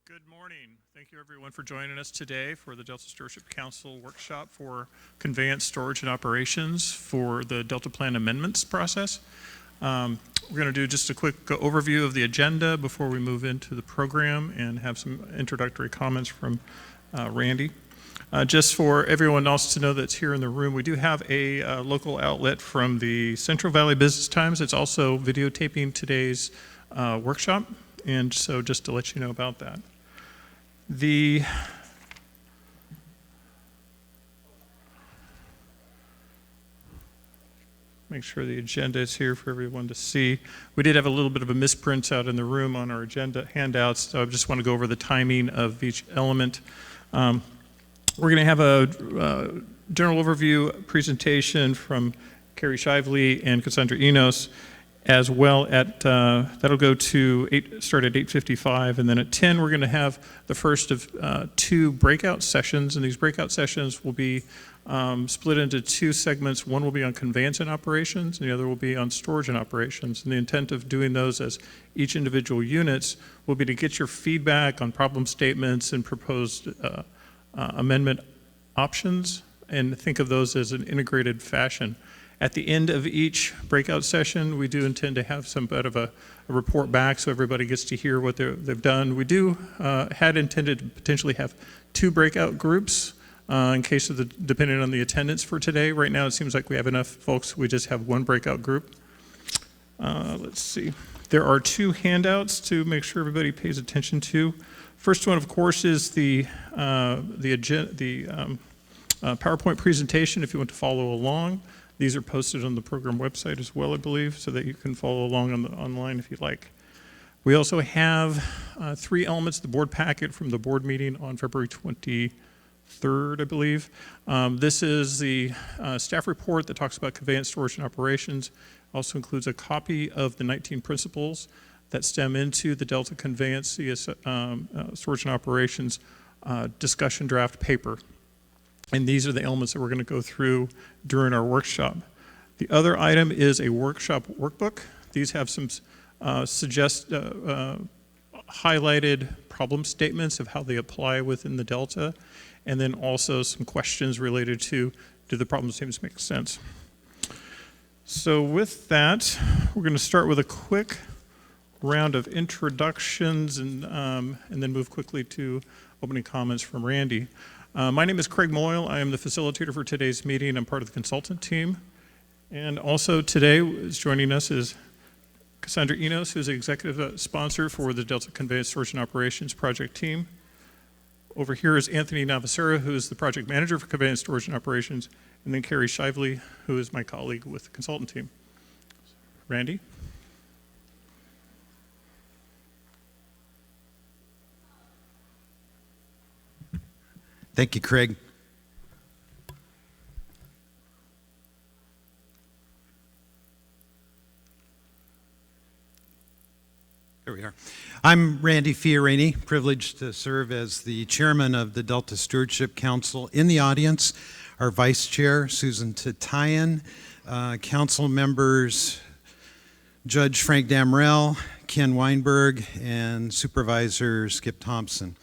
Good morning. Thank you everyone for joining us today for the Delta Stewardship Council workshop for conveyance, storage, and operations for the Delta Plan amendments process. We're going to do just a quick overview of the agenda before we move into the program and have some introductory comments from Randy. Just for everyone else to know that's here in the room, we do have a local outlet from the Central Valley Business Times. It's also videotaping today's workshop, and so just to let you know about that. Make sure the agenda is here for everyone to see. We did have a little bit of a misprint out in the room on our agenda handouts, so I just want to go over the timing of each element. We're going to have a general overview presentation from Carrie Shively and Cassandra Enos, as well at, that'll go to start at 8:55, and then at 10 we're going to have the first of two breakout sessions, and these breakout sessions will be split into two segments. One will be on conveyance and operations, and the other will be on storage and operations. And the intent of doing those as each individual units will be to get your feedback on problem statements and proposed amendment options, and think of those as an integrated fashion. At the end of each breakout session, we do intend to have some bit of a report back so everybody gets to hear what they've done. We had intended to potentially have two breakout groups in case of depending on the attendance for today. Right now, it seems like we have enough folks. We just have one breakout group. Let's see. There are two handouts to make sure everybody pays attention to. First one, of course, is the PowerPoint presentation if you want to follow along. These are posted on the program website as well, I believe, so that you can follow along online if you'd like. We also have three elements of the board packet from the board meeting on February 23rd, I believe. This is the staff report that talks about conveyance, storage, and operations. Also includes a copy of the 19 principles that stem into the Delta Conveyance, Storage, and Operations discussion draft paper. And these are the elements that we're going to go through during our workshop. The other item is a workshop workbook. These have some highlighted problem statements of how they apply within the Delta, and then also some questions related to, do the problem statements make sense? So with that, we're going to start with a quick round of introductions and then move quickly to opening comments from Randy. My name is Craig Moyle. I am the facilitator for today's meeting. I'm part of the consultant team. And also today is joining us is Cassandra Enos, who's the executive sponsor for the Delta Conveyance, Storage, and Operations project team. Over here is Anthony Navasera, who is the project manager for Conveyance, Storage, and Operations. And then Carrie Shively, who is my colleague with the consultant team. Randy? Thank you, Craig. There we are. I'm Randy Fiorini, privileged to serve as the chairman of the Delta Stewardship Council. In the audience, our vice chair, Susan Tatayan, council members, Judge Frank Damrell, Ken Weinberg, and Supervisor Skip Thompson.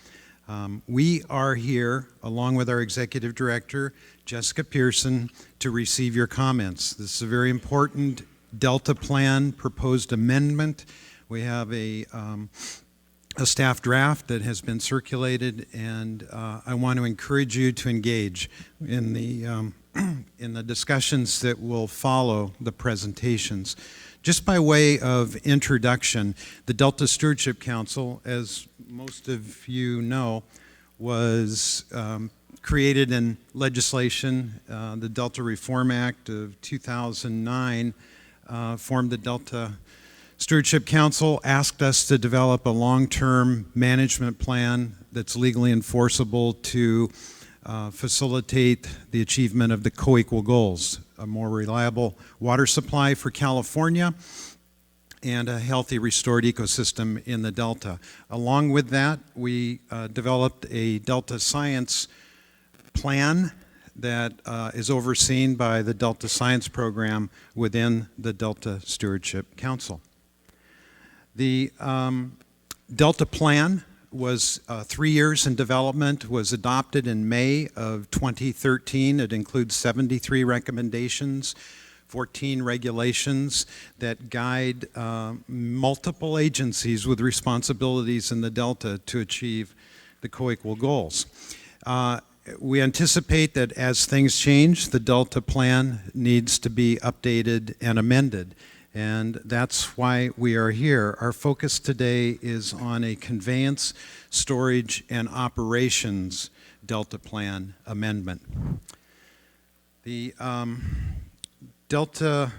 We are here, along with our executive director, Jessica Pearson, to receive your comments. This is a very important Delta Plan proposed amendment. We have a staff draft that has been circulated, and I want to encourage you to engage in the discussions that will follow the presentations. Just by way of introduction, the Delta Stewardship Council, as most of you know, was created in legislation. The Delta Reform Act of 2009 formed the Delta Stewardship Council, asked us to develop a long-term management plan that's legally enforceable to facilitate the achievement of the Coequal goals, a more reliable water supply for California, and a healthy restored ecosystem in the Delta. Along with that, we developed a Delta Science plan that is overseen by the Delta Science program within the Delta Stewardship Council. The Delta Plan was 3 years in development, was adopted in May of 2013. It includes 73 recommendations, 14 regulations that guide multiple agencies with responsibilities in the Delta to achieve the Coequal goals. We anticipate that as things change, the Delta plan needs to be updated and amended. And that's why we are here. Our focus today is on a conveyance, storage, and operations Delta plan amendment. The Delta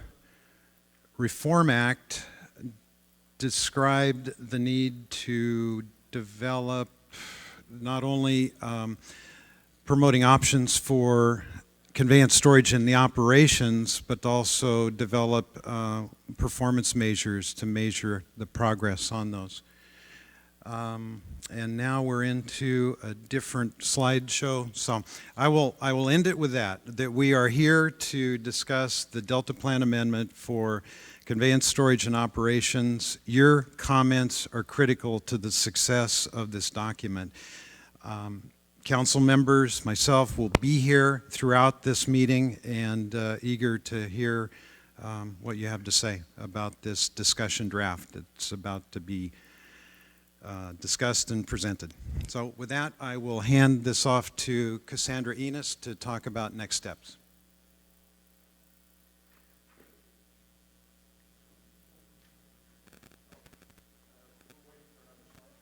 Reform Act described the need to develop not only promoting options for conveyance, storage, and the operations, but also develop performance measures to measure the progress on those. And now we're into a different slideshow. So I will end it with that we are here to discuss the Delta Plan Amendment for conveyance, storage, and operations. Your comments are critical to the success of this document. Council members, myself, will be here throughout this meeting and eager to hear what you have to say about this discussion draft that's about to be discussed and presented. So with that, I will hand this off to Cassandra Enos to talk about next steps.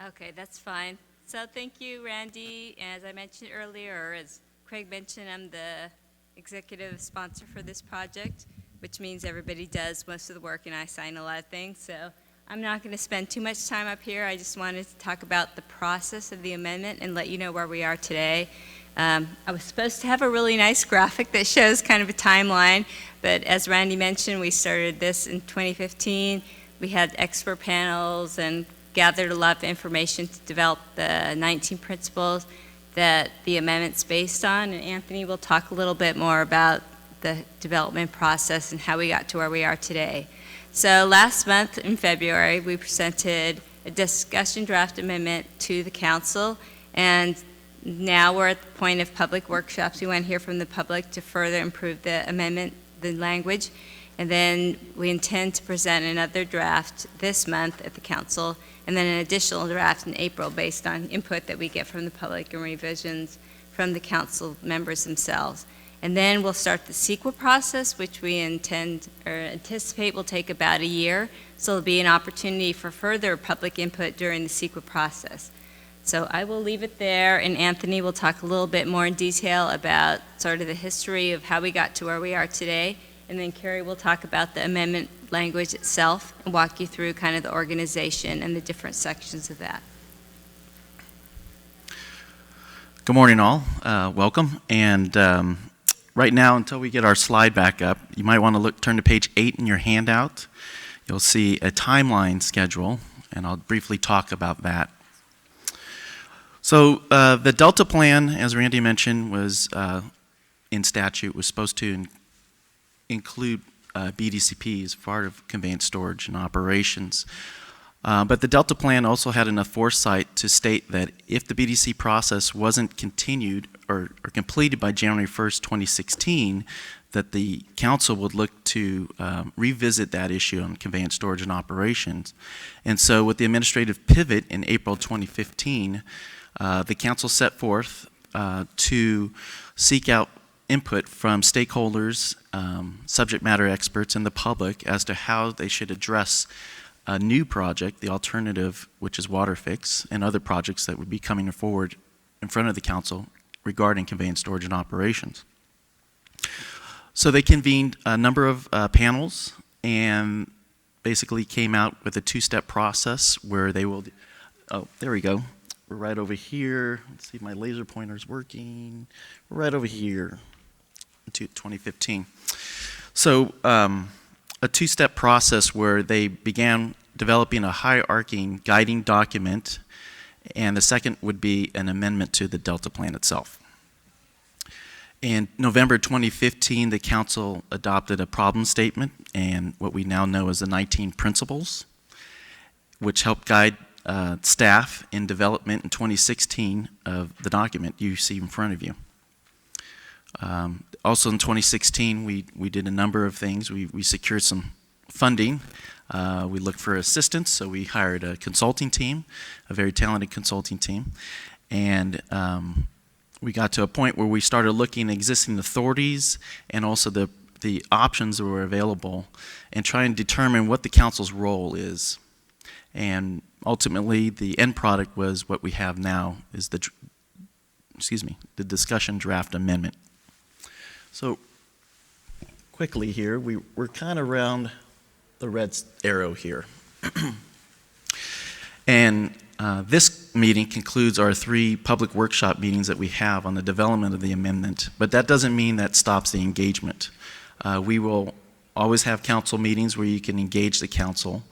Okay, that's fine. So thank you, Randy. As I mentioned earlier, or as Craig mentioned, I'm the executive sponsor for this project, which means everybody does most of the work and I sign a lot of things. So I'm not going to spend too much time up here. I just wanted to talk about the process of the amendment and let you know where we are today. I was supposed to have a really nice graphic that shows kind of a timeline, but as Randy mentioned, we started this in 2015. We had expert panels and gathered a lot of information to develop the 19 principles that the amendment's based on, and Anthony will talk a little bit more about the development process and how we got to where we are today. So last month in February, we presented a discussion draft amendment to the council, and now we're at the point of public workshops. We want to hear from the public to further improve the amendment, the language, and then we intend to present another draft this month at the council, and then an additional draft in April based on input that we get from the public and revisions from the council members themselves. And then we'll start the CEQA process, which we anticipate will take about a year. So there'll be an opportunity for further public input during the CEQA process. So I will leave it there, and Anthony will talk a little bit more in detail about sort of the history of how we got to where we are today. And then Carrie will talk about the amendment language itself and walk you through kind of the organization and the different sections of that. Good morning, all. Welcome. And right now, until we get our slide back up, you might want to turn to page 8 in your handout. You'll see a timeline schedule, and I'll briefly talk about that. So the Delta Plan, as Randy mentioned, was in statute, was supposed to include BDCP as part of conveyance, storage, and operations. But the Delta Plan also had enough foresight to state that if the BDC process wasn't continued or completed by January 1st, 2016, that the council would look to revisit that issue on conveyance, storage, and operations. And so with the administrative pivot in April 2015, the council set forth to seek out input from stakeholders, subject matter experts, and the public as to how they should address a new project, the alternative, which is water fix, and other projects that would be coming forward in front of the council regarding conveyance, storage, and operations. So they convened a number of panels and basically came out with a two-step process where they will, oh, there we go. We're right over here. Let's see if my laser pointer's working. We're right over here to 2015. So a two-step process where they began developing a hierarchy guiding document, and the second would be an amendment to the Delta Plan itself. In November 2015, the council adopted a problem statement and what we now know as the 19 principles, which help guide staff in development in 2016 of the document you see in front of you. Also in 2016, we did a number of things. We secured some funding. We looked for assistance, so we hired a consulting team, a very talented consulting team. And we got to a point where we started looking at existing authorities and also the options that were available and trying to determine what the council's role is. And ultimately, the end product was what we have now, is the discussion draft amendment. So quickly here, we're kind of around the red arrow here. And this meeting concludes our 3 public workshop meetings that we have on the development of the amendment, but that doesn't mean that stops the engagement. We will always have council meetings where you can engage the council.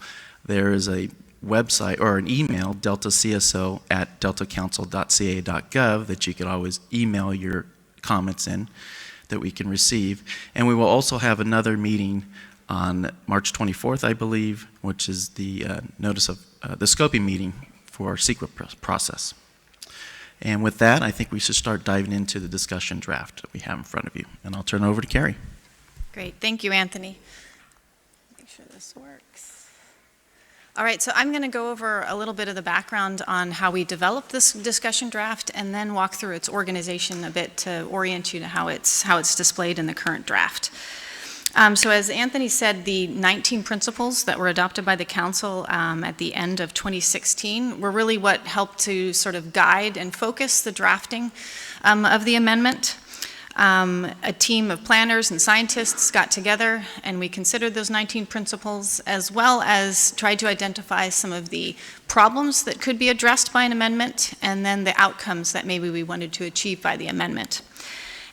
There is a website or an email, deltacso@deltacouncil.ca.gov, that you can always email your comments in that we can receive. And we will also have another meeting on March 24th, I believe, which is the notice of the scoping meeting for our secret process. And with that, I think we should start diving into the discussion draft that we have in front of you. And I'll turn it over to Carrie. Great, thank you, Anthony. Make sure this works. All right, so I'm going to go over a little bit of the background on how we developed this discussion draft and then walk through its organization a bit to orient you to how it's displayed in the current draft. So as Anthony said, the 19 principles that were adopted by the council at the end of 2016 were really what helped to sort of guide and focus the drafting of the amendment. A team of planners and scientists got together and we considered those 19 principles, as well as tried to identify some of the problems that could be addressed by an amendment and then the outcomes that maybe we wanted to achieve by the amendment.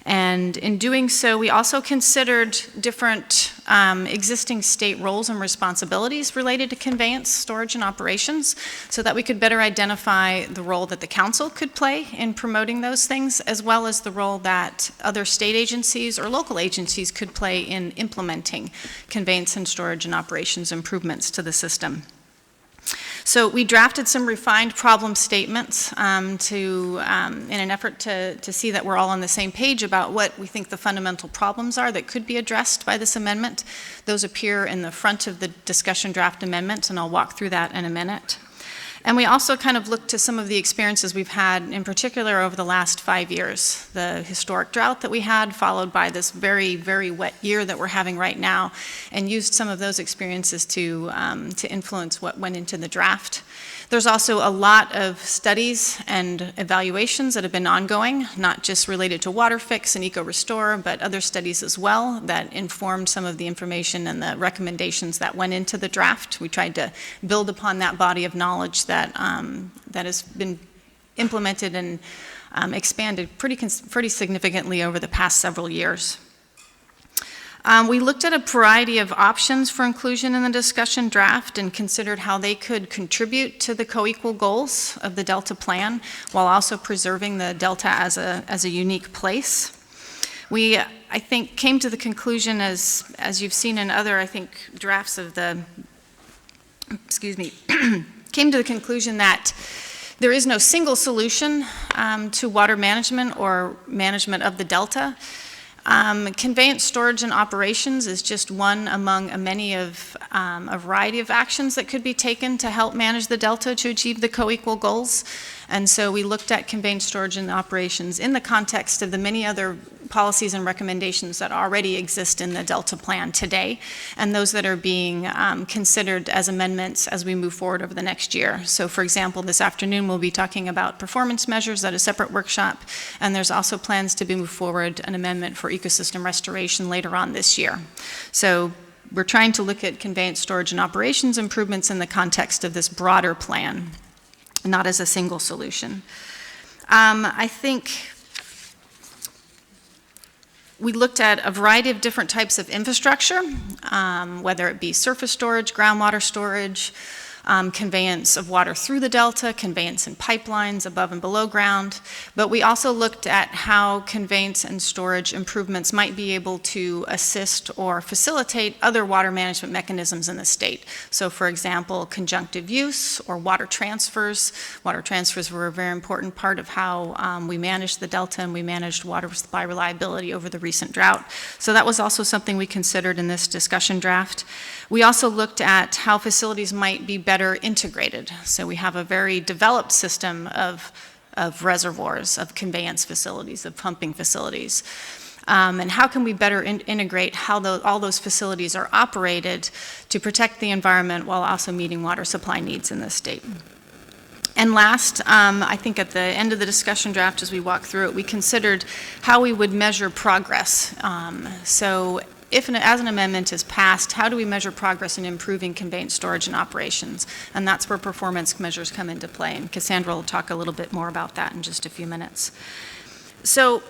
And in doing so, we also considered different existing state roles and responsibilities related to conveyance, storage, and operations, so that we could better identify the role that the council could play in promoting those things, as well as the role that other state agencies or local agencies could play in implementing conveyance and storage and operations improvements to the system. So we drafted some refined problem statements in an effort to see that we're all on the same page about what we think the fundamental problems are that could be addressed by this amendment. Those appear in the front of the discussion draft amendment, and I'll walk through that in a minute. And we also kind of looked to some of the experiences we've had, in particular over the last 5 years. The historic drought that we had, followed by this very, very wet year that we're having right now, and used some of those experiences to influence what went into the draft. There's also a lot of studies and evaluations that have been ongoing, not just related to water fix and eco-restore, but other studies as well that informed some of the information and the recommendations that went into the draft. We tried to build upon that body of knowledge that has been implemented and expanded pretty significantly over the past several years. We looked at a variety of options for inclusion in the discussion draft and considered how they could contribute to the Coequal goals of the Delta plan, while also preserving the Delta as a unique place. We, I think, came to the conclusion, as you've seen in other, I think, drafts of the, came to the conclusion that there is no single solution to water management or management of the Delta. Conveyance, storage, and operations is just one among many of a variety of actions that could be taken to help manage the Delta to achieve the Coequal goals. And so we looked at conveyance, storage, and operations in the context of the many other policies and recommendations that already exist in the Delta plan today, and those that are being considered as amendments as we move forward over the next year. So for example, this afternoon we'll be talking about performance measures at a separate workshop, and there's also plans to move forward an amendment for ecosystem restoration later on this year. So we're trying to look at conveyance, storage, and operations improvements in the context of this broader plan, not as a single solution. I think we looked at a variety of different types of infrastructure, whether it be surface storage, groundwater storage, conveyance of water through the delta, conveyance in pipelines above and below ground, but we also looked at how conveyance and storage improvements might be able to assist or facilitate other water management mechanisms in the state. So for example, conjunctive use or water transfers. Water transfers were a very important part of how we managed the delta and we managed water supply reliability over the recent drought. So that was also something we considered in this discussion draft. We also looked at how facilities might be better integrated. So we have a very developed system of reservoirs, of conveyance facilities, of pumping facilities. And how can we better integrate how all those facilities are operated to protect the environment while also meeting water supply needs in the state. And last, I think at the end of the discussion draft as we walked through it, we considered how we would measure progress. So if as an amendment is passed, how do we measure progress in improving conveyance storage and operations? And that's where performance measures come into play. And Cassandra will talk a little bit more about that in just a few minutes. So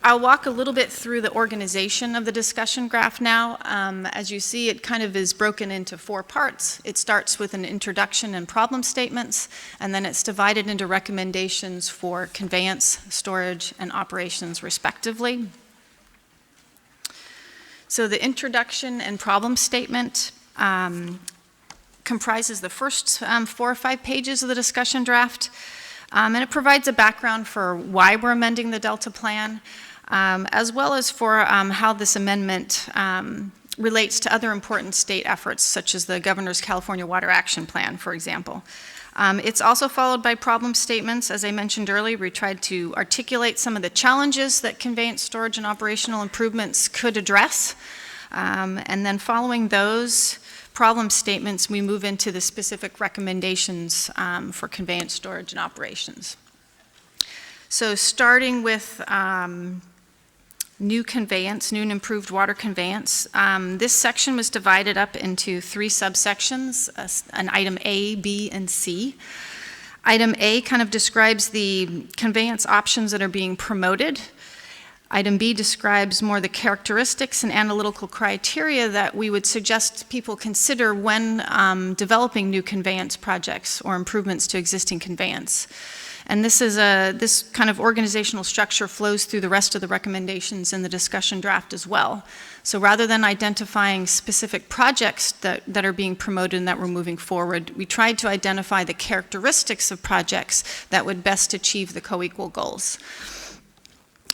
I'll walk a little bit through the organization of the discussion graph now. As you see, it kind of is broken into 4 parts. It starts with an introduction and problem statements, and then it's divided into recommendations for conveyance, storage, and operations respectively. So the introduction and problem statement comprises the first 4 or 5 pages of the discussion draft, and it provides a background for why we're amending the Delta Plan, as well as for how this amendment relates to other important state efforts, such as the Governor's California Water Action Plan, for example. It's also followed by problem statements. As I mentioned earlier, we tried to articulate some of the challenges that conveyance, storage, and operational improvements could address. And then following those problem statements, we move into the specific recommendations for conveyance, storage, and operations. So starting with new conveyance, new and improved water conveyance. This section was divided up into 3 subsections, an item A, B, and C. Item A kind of describes the conveyance options that are being promoted. Item B describes more the characteristics and analytical criteria that we would suggest people consider when developing new conveyance projects or improvements to existing conveyance. And this kind of organizational structure flows through the rest of the recommendations in the discussion draft as well. So rather than identifying specific projects that are being promoted and that we're moving forward, we tried to identify the characteristics of projects that would best achieve the Coequal goals.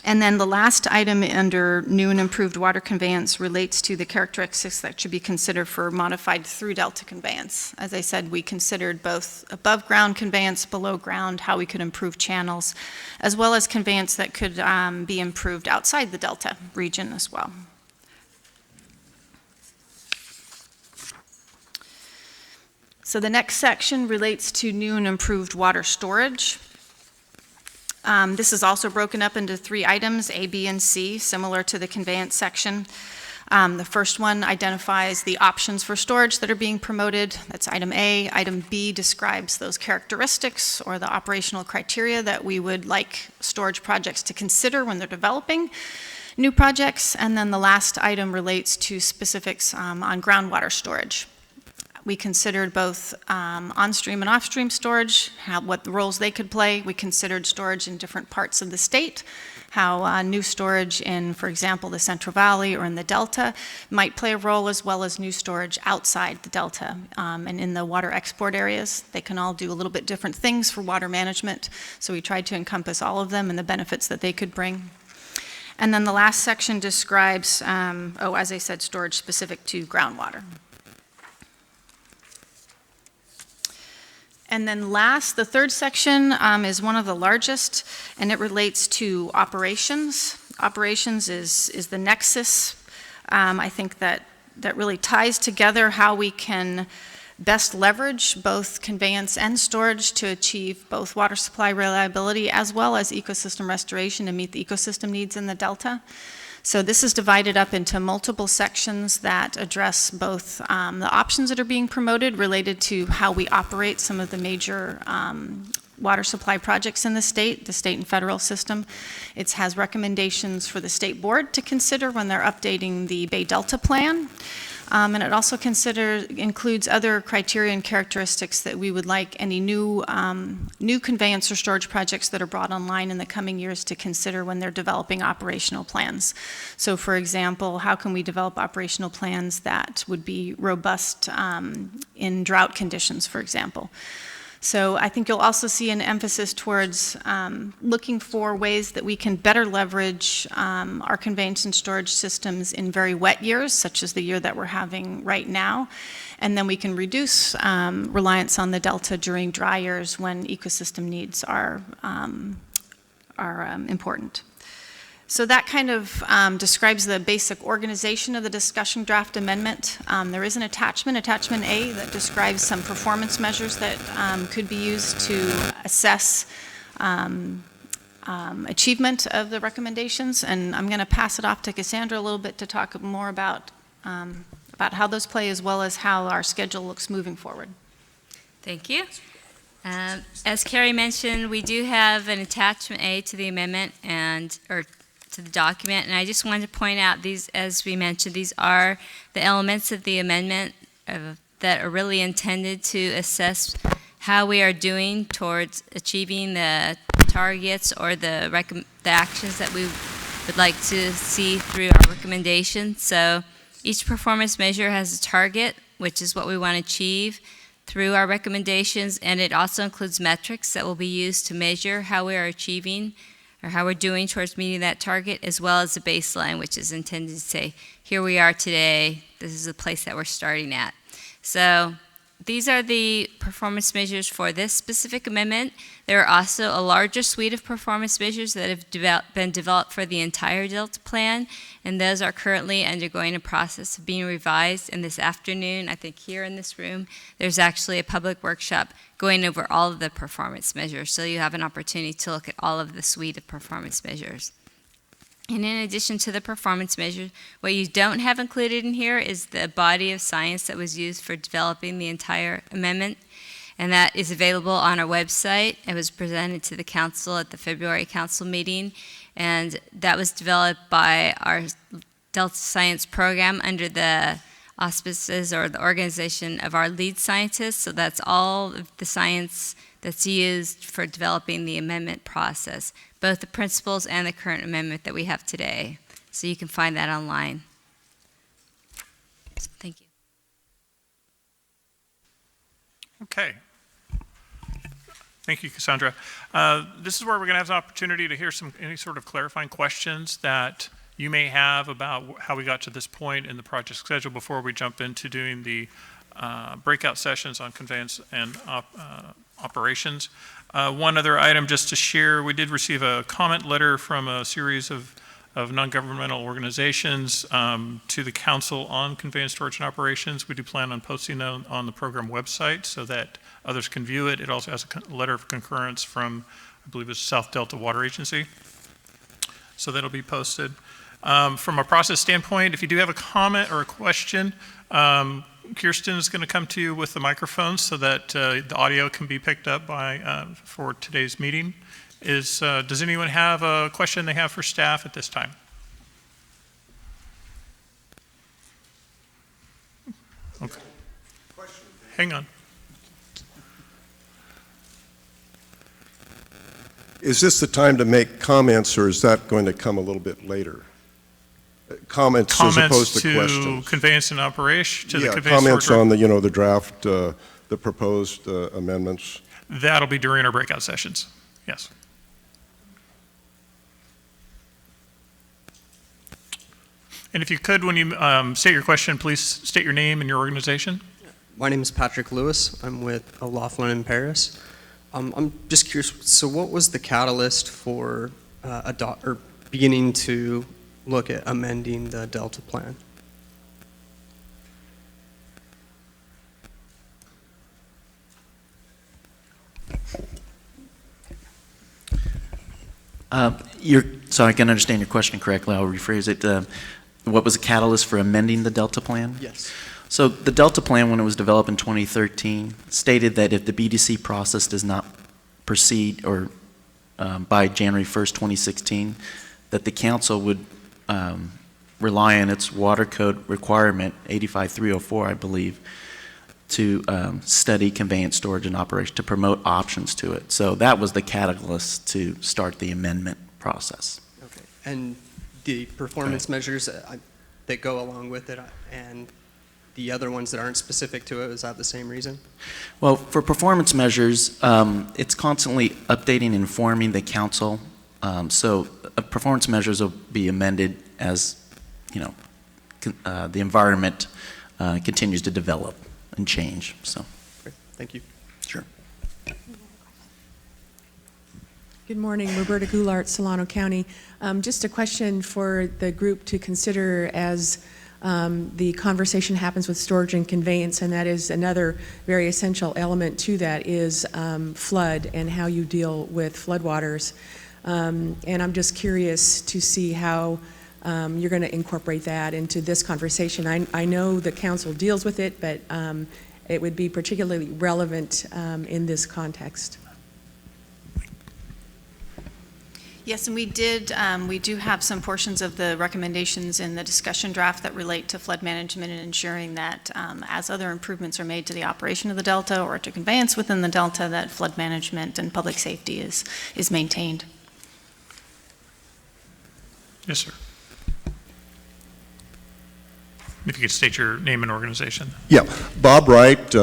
And then the last item under new and improved water conveyance relates to the characteristics that should be considered for modified through delta conveyance. As I said, we considered both above ground conveyance, below ground, how we could improve channels, as well as conveyance that could be improved outside the delta region as well. So the next section relates to new and improved water storage. This is also broken up into 3 items, A, B, and C, similar to the conveyance section. The first one identifies the options for storage that are being promoted. That's item A. Item B describes those characteristics or the operational criteria that we would like storage projects to consider when they're developing new projects. And then the last item relates to specifics on groundwater storage. We considered both on-stream and off-stream storage, what roles they could play. We considered storage in different parts of the state, how new storage in, for example, the Central Valley or in the Delta might play a role, as well as new storage outside the Delta and in the water export areas. They can all do a little bit different things for water management, so we tried to encompass all of them and the benefits that they could bring. And then the last section describes, as I said, storage specific to groundwater. And then last, the third section is one of the largest, and it relates to operations. Operations is the nexus, I think, that really ties together how we can best leverage both conveyance and storage to achieve both water supply reliability as well as ecosystem restoration to meet the ecosystem needs in the Delta. So this is divided up into multiple sections that address both the options that are being promoted related to how we operate some of the major water supply projects in the state and federal system. It has recommendations for the state board to consider when they're updating the Bay Delta Plan. And it also includes other criteria and characteristics that we would like any new conveyance or storage projects that are brought online in the coming years to consider when they're developing operational plans. So for example, how can we develop operational plans that would be robust in drought conditions, for example? So I think you'll also see an emphasis towards looking for ways that we can better leverage our conveyance and storage systems in very wet years, such as the year that we're having right now. And then we can reduce reliance on the delta during dry years when ecosystem needs are important. So that kind of describes the basic organization of the discussion draft amendment. There is an attachment A, that describes some performance measures that could be used to assess achievement of the recommendations. And I'm going to pass it off to Cassandra a little bit to talk more about how those play, as well as how our schedule looks moving forward. Thank you. As Carrie mentioned, we do have an attachment A to the amendment or to the document, and I just wanted to point out these, as we mentioned, these are the elements of the amendment that are really intended to assess how we are doing towards achieving the targets or the actions that we would like to see through our recommendations. So each performance measure has a target, which is what we want to achieve through our recommendations, and it also includes metrics that will be used to measure how we are achieving or how we're doing towards meeting that target, as well as the baseline, which is intended to say, here we are today, this is the place that we're starting at. So these are the performance measures for this specific amendment. There are also a larger suite of performance measures that have been developed for the entire Delta Plan, and those are currently undergoing a process of being revised. And this afternoon, I think here in this room, there's actually a public workshop going over all of the performance measures, so you have an opportunity to look at all of the suite of performance measures. And in addition to the performance measures, what you don't have included in here is the body of science that was used for developing the entire amendment, and that is available on our website. It was presented to the council at the February council meeting, and that was developed by our Delta Science program under the auspices or the organization of our lead scientists. So that's all of the science that's used for developing the amendment process, both the principles and the current amendment that we have today. So you can find that online. So thank you. Okay. Thank you, Cassandra. This is where we're going to have an opportunity to hear any sort of clarifying questions that you may have about how we got to this point in the project schedule before we jump into doing the breakout sessions on conveyance and operations. One other item just to share, we did receive a comment letter from a series of non-governmental organizations to the council on conveyance, storage, and operations. We do plan on posting that on the program website so that others can view it. It also has a letter of concurrence from, I believe it's South Delta Water Agency. So that'll be posted. From a process standpoint, if you do have a comment or a question, Kirsten is going to come to you with the microphone so that the audio can be picked up for today's meeting. Does anyone have a question they have for staff at this time? Okay. Hang on. Is this the time to make comments, or is that going to come a little bit later? Comments as opposed to questions. Conveyance and operation, to the Yeah, conveyance comments order. on the draft, the proposed amendments. That'll be during our breakout sessions, yes. And if you could, when you state your question, please state your name and your organization. My name is Patrick Lewis. I'm with Laughlin in Paris. I'm just curious, so what was the catalyst for beginning to look at amending the Delta Plan? So I can understand your question correctly. I'll rephrase it. What was the catalyst for amending the Delta Plan? Yes. So the Delta Plan, when it was developed in 2013, stated that if the BDC process does not proceed or by January 1st, 2016, that the council would rely on its water code requirement, 85304, I believe, to study conveyance, storage, and operation, to promote options to it. So that was the catalyst to start the amendment process. Okay. And the performance measures that go along with it and the other ones that aren't specific to it, is that the same reason? Well, for performance measures, it's constantly updating and informing the council. So performance measures will be amended as, you know, the environment continues to develop and change. So, Okay. Thank you. sure. Good morning, Roberta Goulart, Solano County. Just a question for the group to consider as the conversation happens with storage and conveyance, and that is another very essential element to that is flood and how you deal with floodwaters. And I'm just curious to see how you're going to incorporate that into this conversation. I know the council deals with it, but it would be particularly relevant in this context. Yes, and we do have some portions of the recommendations in the discussion draft that relate to flood management and ensuring that as other improvements are made to the operation of the Delta or to conveyance within the Delta, that flood management and public safety is maintained. Yes, sir. If you could state your name and organization. Yeah, Bob Wright.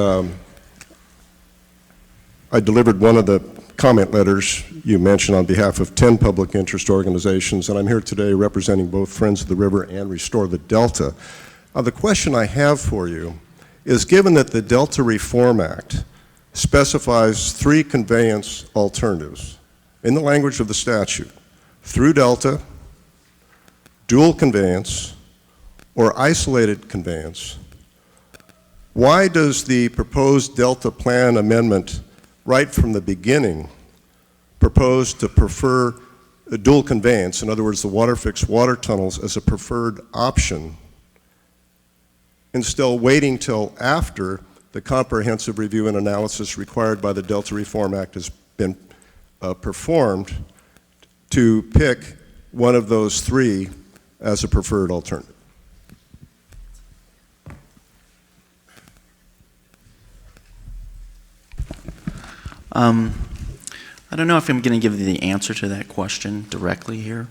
I delivered one of the comment letters you mentioned on behalf of 10 public interest organizations, and I'm here today representing both Friends of the River and Restore the Delta. The question I have for you is, given that the Delta Reform Act specifies 3 conveyance alternatives in the language of the statute: through Delta, dual conveyance, or isolated conveyance, why does the proposed Delta Plan amendment right from the beginning propose to prefer a dual conveyance, in other words, the water-fixed water tunnels, as a preferred option, and still waiting till after the comprehensive review and analysis required by the Delta Reform Act has been performed to pick one of those 3 as a preferred alternative? I don't know if I'm going to give you the answer to that question directly here,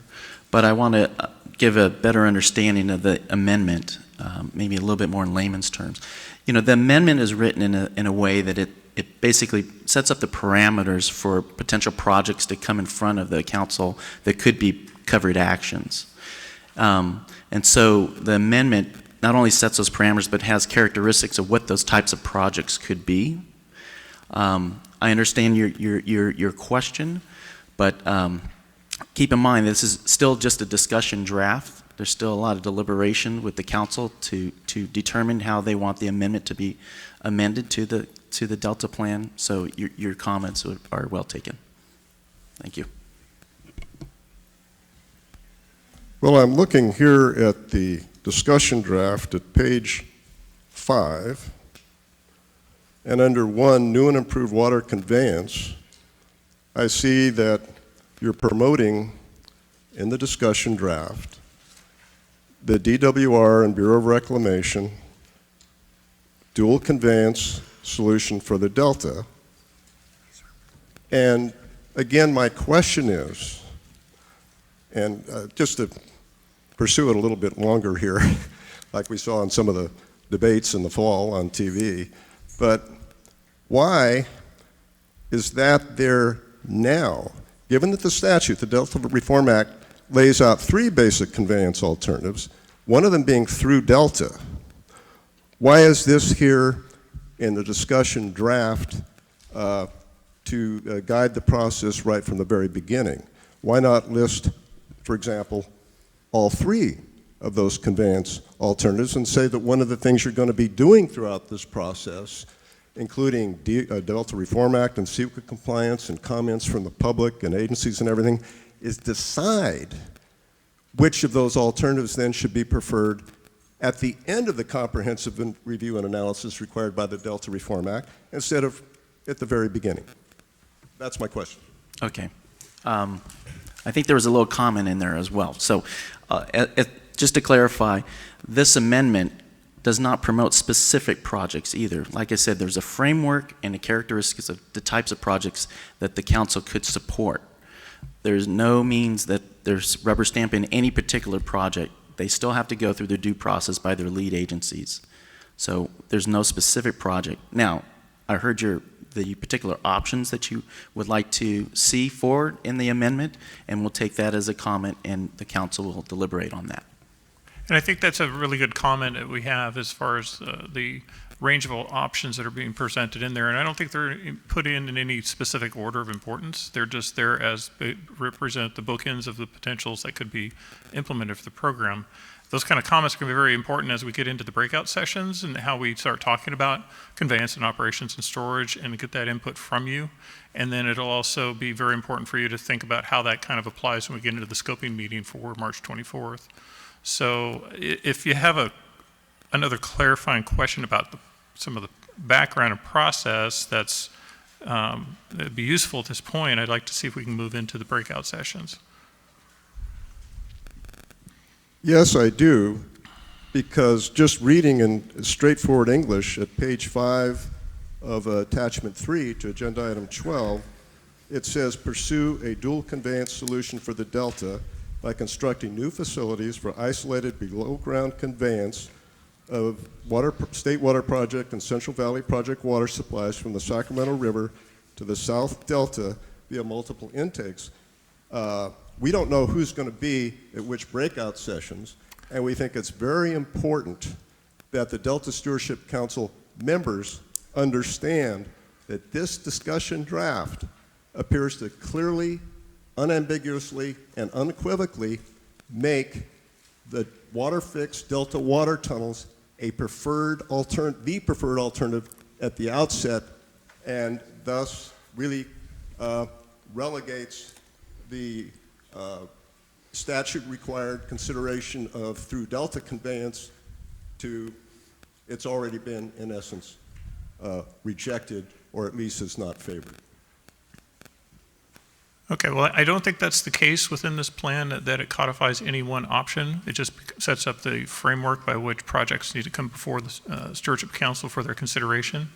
but I want to give a better understanding of the amendment, maybe a little bit more in layman's terms. You know, the amendment is written in a way that it basically sets up the parameters for potential projects to come in front of the council that could be covered actions. And so the amendment not only sets those parameters, but has characteristics of what those types of projects could be. I understand your question, but keep in mind this is still just a discussion draft. There's still a lot of deliberation with the council to determine how they want the amendment to be amended to the Delta Plan. So your comments are well taken. Thank you. Well, I'm looking here at the discussion draft at page 5. And under 1, new and improved water conveyance, I see that you're promoting in the discussion draft the DWR and Bureau of Reclamation dual conveyance solution for the Delta. And again, my question is, and just to pursue it a little bit longer here, like we saw in some of the debates in the fall on TV, but why is that there now? Given that the statute, the Delta Reform Act, lays out 3 basic conveyance alternatives, one of them being through Delta, why is this here in the discussion draft to guide the process right from the very beginning? Why not list, for example, all 3 of those conveyance alternatives and say that one of the things you're going to be doing throughout this process, including Delta Reform Act and Coequal compliance and comments from the public and agencies and everything, is decide which of those alternatives then should be preferred at the end of the comprehensive review and analysis required by the Delta Reform Act instead of at the very beginning? That's my question. Okay. I think there was a little comment in there as well. So just to clarify, this amendment does not promote specific projects either. Like I said, there's a framework and the characteristics of the types of projects that the council could support. There's no means that there's rubber stamping any particular project. They still have to go through the due process by their lead agencies. So there's no specific project. Now, I heard the particular options that you would like to see forward in the amendment, and we'll take that as a comment, and the council will deliberate on that. And I think that's a really good comment that we have as far as the range of options that are being presented in there. And I don't think they're put in any specific order of importance. They're just there as they represent the bookends of the potentials that could be implemented for the program. Those kind of comments are going to be very important as we get into the breakout sessions and how we start talking about conveyance and operations and storage and get that input from you. And then it'll also be very important for you to think about how that kind of applies when we get into the scoping meeting for March 24th. So if you have another clarifying question about some of the background and process that'd be useful at this point, I'd like to see if we can move into the breakout sessions. Yes, I do, because just reading in straightforward English at page 5 of attachment 3 to agenda item 12, it says pursue a dual conveyance solution for the Delta by constructing new facilities for isolated below ground conveyance of state water project and Central Valley project water supplies from the Sacramento River to the South Delta via multiple intakes. We don't know who's going to be at which breakout sessions, and we think it's very important that the Delta Stewardship Council members understand that this discussion draft appears to clearly, unambiguously, and unequivocally make the water fix Delta water tunnels the preferred alternative at the outset, and thus really relegates the statute-required consideration of through Delta conveyance to it's already been, in essence, rejected, or at least is not favored. Okay, well, I don't think that's the case within this plan, that it codifies any one option. It just sets up the framework by which projects need to come before the Stewardship Council for their consideration.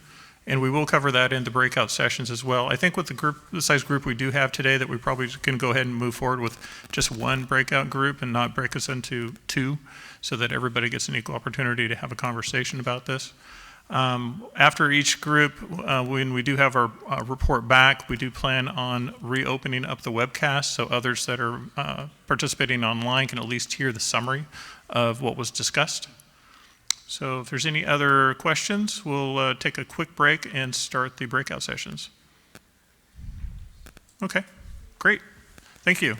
And we will cover that in the breakout sessions as well. I think with the size group we do have today, that we probably can go ahead and move forward with just one breakout group and not break us into two, so that everybody gets an equal opportunity to have a conversation about this. After each group, when we do have our report back, we do plan on reopening up the webcast so others that are participating online can at least hear the summary of what was discussed. So if there's any other questions, we'll take a quick break and start the breakout sessions. Okay, great. Thank you.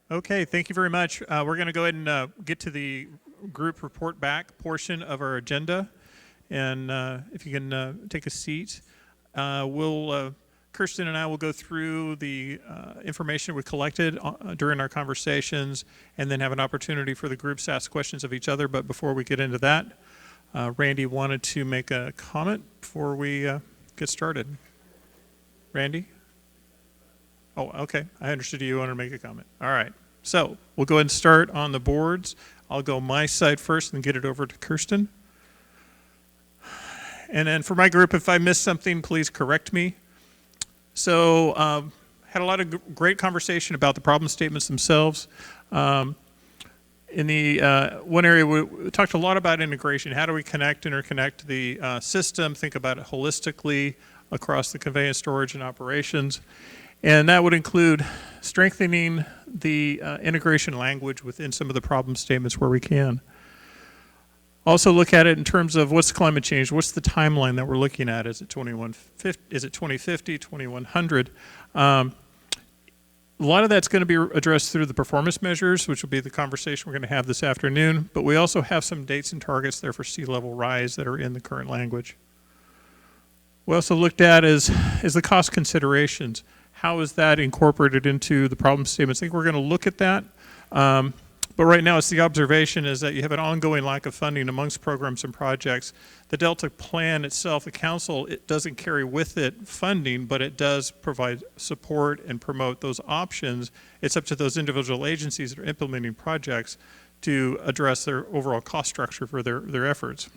Okay, thank you very much. We're going to go ahead and get to the group report back portion of our agenda. And if you can take a seat, Kirsten and I will go through the information we collected during our conversations and then have an opportunity for the groups to ask questions of each other. But before we get into that, Randy wanted to make a comment before we get started. Randy? Oh, okay. I understood you wanted to make a comment. All right. So we'll go ahead and start on the boards. I'll go my side first and get it over to Kirsten. And then for my group, if I missed something, please correct me. So had a lot of great conversation about the problem statements themselves. In the one area, we talked a lot about integration. How do we interconnect the system, think about it holistically across the conveyance, storage, and operations. And that would include strengthening the integration language within some of the problem statements where we can. Also look at it in terms of what's climate change, what's the timeline that we're looking at? Is it 2050, 2100? A lot of that's going to be addressed through the performance measures, which will be the conversation we're going to have this afternoon, but we also have some dates and targets there for sea level rise that are in the current language. We also looked at is the cost considerations. How is that incorporated into the problem statements? I think we're going to look at that. But right now, it's the observation is that you have an ongoing lack of funding amongst programs and projects. The Delta plan itself, the council, it doesn't carry with it funding, but it does provide support and promote those options. It's up to those individual agencies that are implementing projects to address their overall cost structure for their efforts.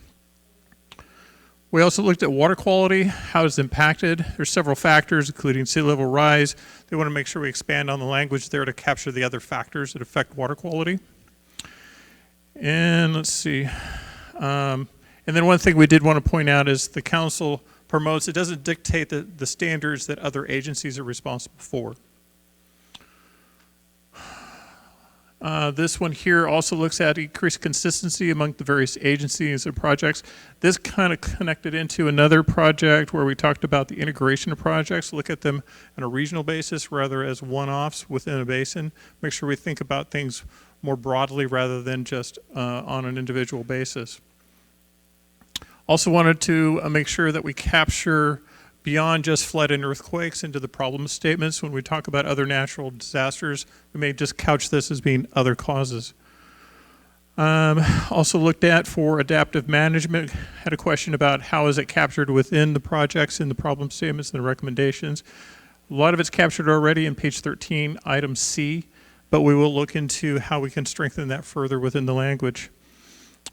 We also looked at water quality, how it's impacted. There's several factors, including sea level rise. They want to make sure we expand on the language there to capture the other factors that affect water quality. And let's see. And then one thing we did want to point out is the council promotes, it doesn't dictate the standards that other agencies are responsible for. This one here also looks at increased consistency among the various agencies and projects. This kind of connected into another project where we talked about the integration of projects, look at them on a regional basis rather as one-offs within a basin. Make sure we think about things more broadly rather than just on an individual basis. Also wanted to make sure that we capture beyond just flood and earthquakes into the problem statements. When we talk about other natural disasters, we may just couch this as being other causes. Also looked at for adaptive management, had a question about how is it captured within the projects in the problem statements and the recommendations. A lot of it's captured already in page 13, item C, but we will look into how we can strengthen that further within the language.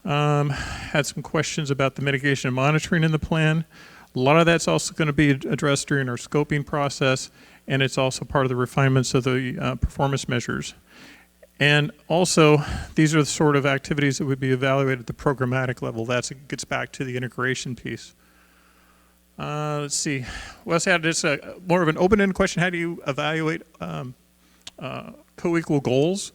Had some questions about the mitigation and monitoring in the plan. A lot of that's also going to be addressed during our scoping process, and it's also part of the refinements of the performance measures. And also, these are the sort of activities that would be evaluated at the programmatic level. That gets back to the integration piece. Let's see. Let's add this more of an open-ended question. How do you evaluate co-equal goals?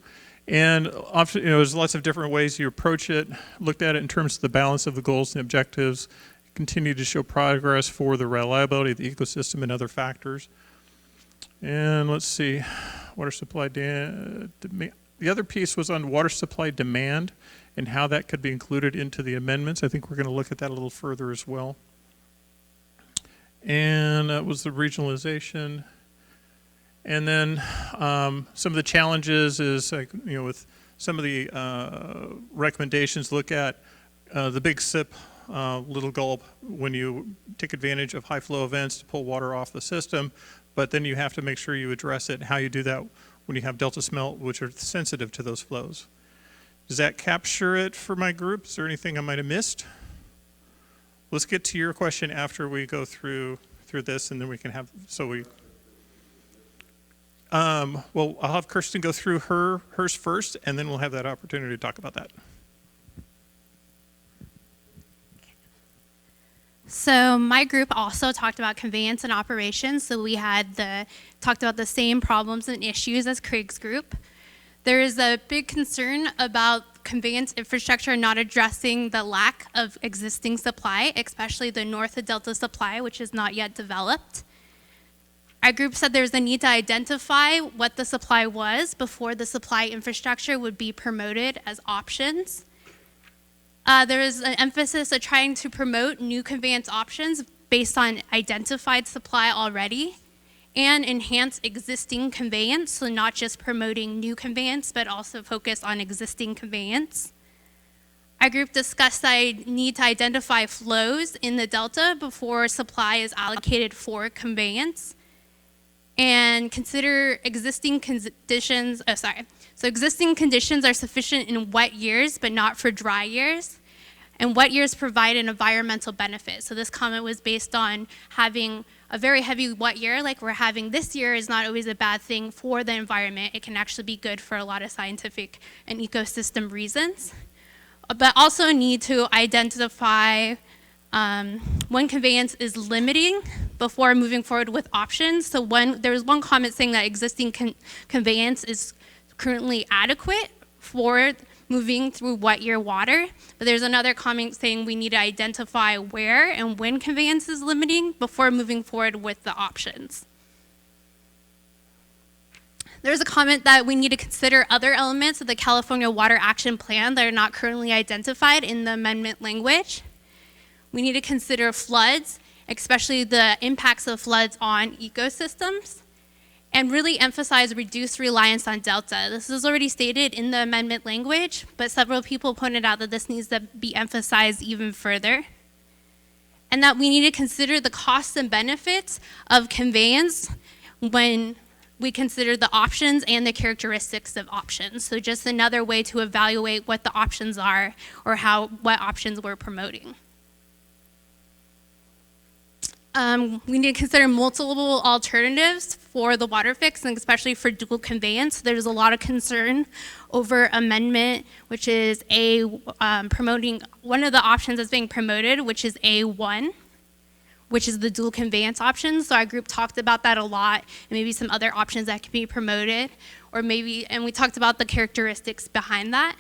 And often, there's lots of different ways you approach it. Looked at it in terms of the balance of the goals and objectives. Continue to show progress for the reliability of the ecosystem and other factors. And let's see, water supply demand. The other piece was on water supply demand and how that could be included into the amendments. I think we're going to look at that a little further as well. And that was the regionalization. And then some of the challenges is, with some of the recommendations, look at the big sip, little gulp when you take advantage of high flow events to pull water off the system, but then you have to make sure you address it, how you do that when you have delta smelt, which are sensitive to those flows. Does that capture it for my group? Is there anything I might have missed? Let's get to your question after we go through this, and then we can have, well, I'll have Kirsten go through hers first, and then we'll have that opportunity to talk about that. So my group also talked about conveyance and operations. So we had talked about the same problems and issues as Craig's group. There is a big concern about conveyance infrastructure not addressing the lack of existing supply, especially the north of Delta supply, which is not yet developed. Our group said there's a need to identify what the supply was before the supply infrastructure would be promoted as options. There is an emphasis of trying to promote new conveyance options based on identified supply already and enhance existing conveyance, so not just promoting new conveyance, but also focus on existing conveyance. Our group discussed the need to identify flows in the Delta before supply is allocated for conveyance and consider existing conditions, So existing conditions are sufficient in wet years, but not for dry years. And wet years provide an environmental benefit. So this comment was based on having a very heavy wet year like we're having this year is not always a bad thing for the environment. It can actually be good for a lot of scientific and ecosystem reasons. But also need to identify when conveyance is limiting before moving forward with options. So there was one comment saying that existing conveyance is currently adequate for moving through wet year water. But there's another comment saying we need to identify where and when conveyance is limiting before moving forward with the options. There's a comment that we need to consider other elements of the California Water Action Plan that are not currently identified in the amendment language. We need to consider floods, especially the impacts of floods on ecosystems, and really emphasize reduced reliance on delta. This is already stated in the amendment language, but several people pointed out that this needs to be emphasized even further. And that we need to consider the costs and benefits of conveyance when we consider the options and the characteristics of options. So just another way to evaluate what the options are or what options we're promoting. We need to consider multiple alternatives for the water fix, and especially for dual conveyance. There's a lot of concern over amendment, which is promoting one of the options that's being promoted, which is A1, which is the dual conveyance option. So our group talked about that a lot, and maybe some other options that can be promoted, and we talked about the characteristics behind that.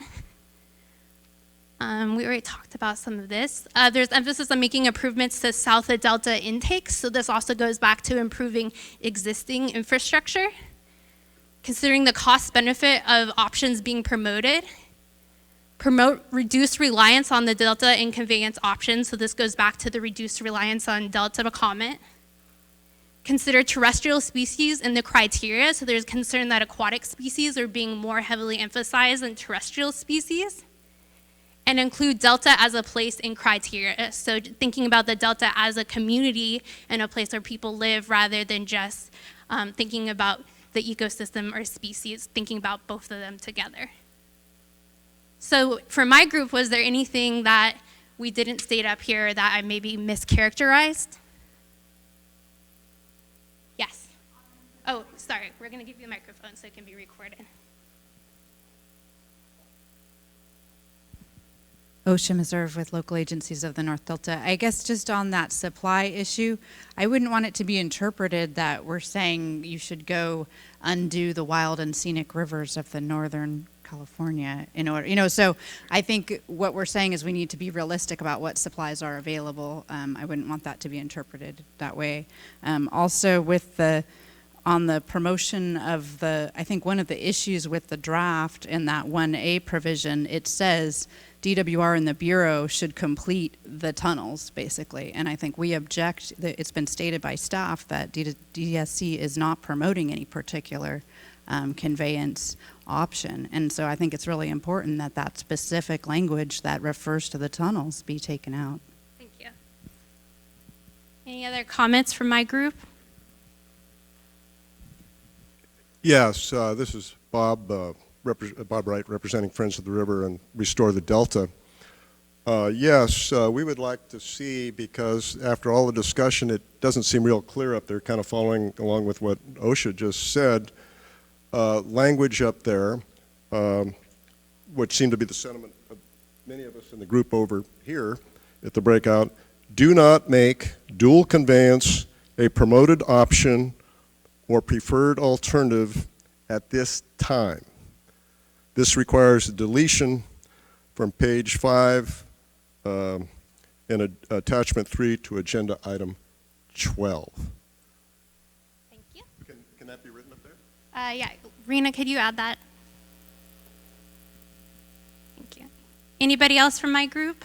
We already talked about some of this. There's emphasis on making improvements to south of Delta intakes, so this also goes back to improving existing infrastructure. Considering the cost benefit of options being promoted, promote reduced reliance on the Delta and conveyance options, so this goes back to the reduced reliance on Delta comment. Consider terrestrial species in the criteria, so there's concern that aquatic species are being more heavily emphasized than terrestrial species. And include Delta as a place in criteria. So thinking about the Delta as a community and a place where people live rather than just thinking about the ecosystem or species, thinking about both of them together. So for my group, was there anything that we didn't state up here that I maybe mischaracterized? Yes. Oh, sorry, we're gonna give you a microphone so it can be recorded. OSHA Meserve with local agencies of the North Delta. I guess just on that supply issue, I wouldn't want it to be interpreted that we're saying you should go undo the wild and scenic rivers of the Northern California in order, so I think what we're saying is we need to be realistic about what supplies are available. I wouldn't want that to be interpreted that way. Also on the promotion of I think one of the issues with the draft in that 1A provision, it says DWR and the Bureau should complete the tunnels, basically. And I think we object, it's been stated by staff that DSC is not promoting any particular conveyance option. And so I think it's really important that that specific language that refers to the tunnels be taken out. Thank you. Any other comments from my group? Yes, this is Bob Wright, representing Friends of the River and Restore the Delta. Yes, we would like to see, because after all the discussion, it doesn't seem real clear up there, kind of following along with what OSHA just said, language up there, which seemed to be the sentiment of many of us in the group over here at the breakout, do not make dual conveyance a promoted option or preferred alternative at this time. This requires a deletion from page 5 in attachment 3 to agenda item 12. Thank you. Can that be written up there? Yeah, Rena, could you add that? Thank you. Anybody else from my group?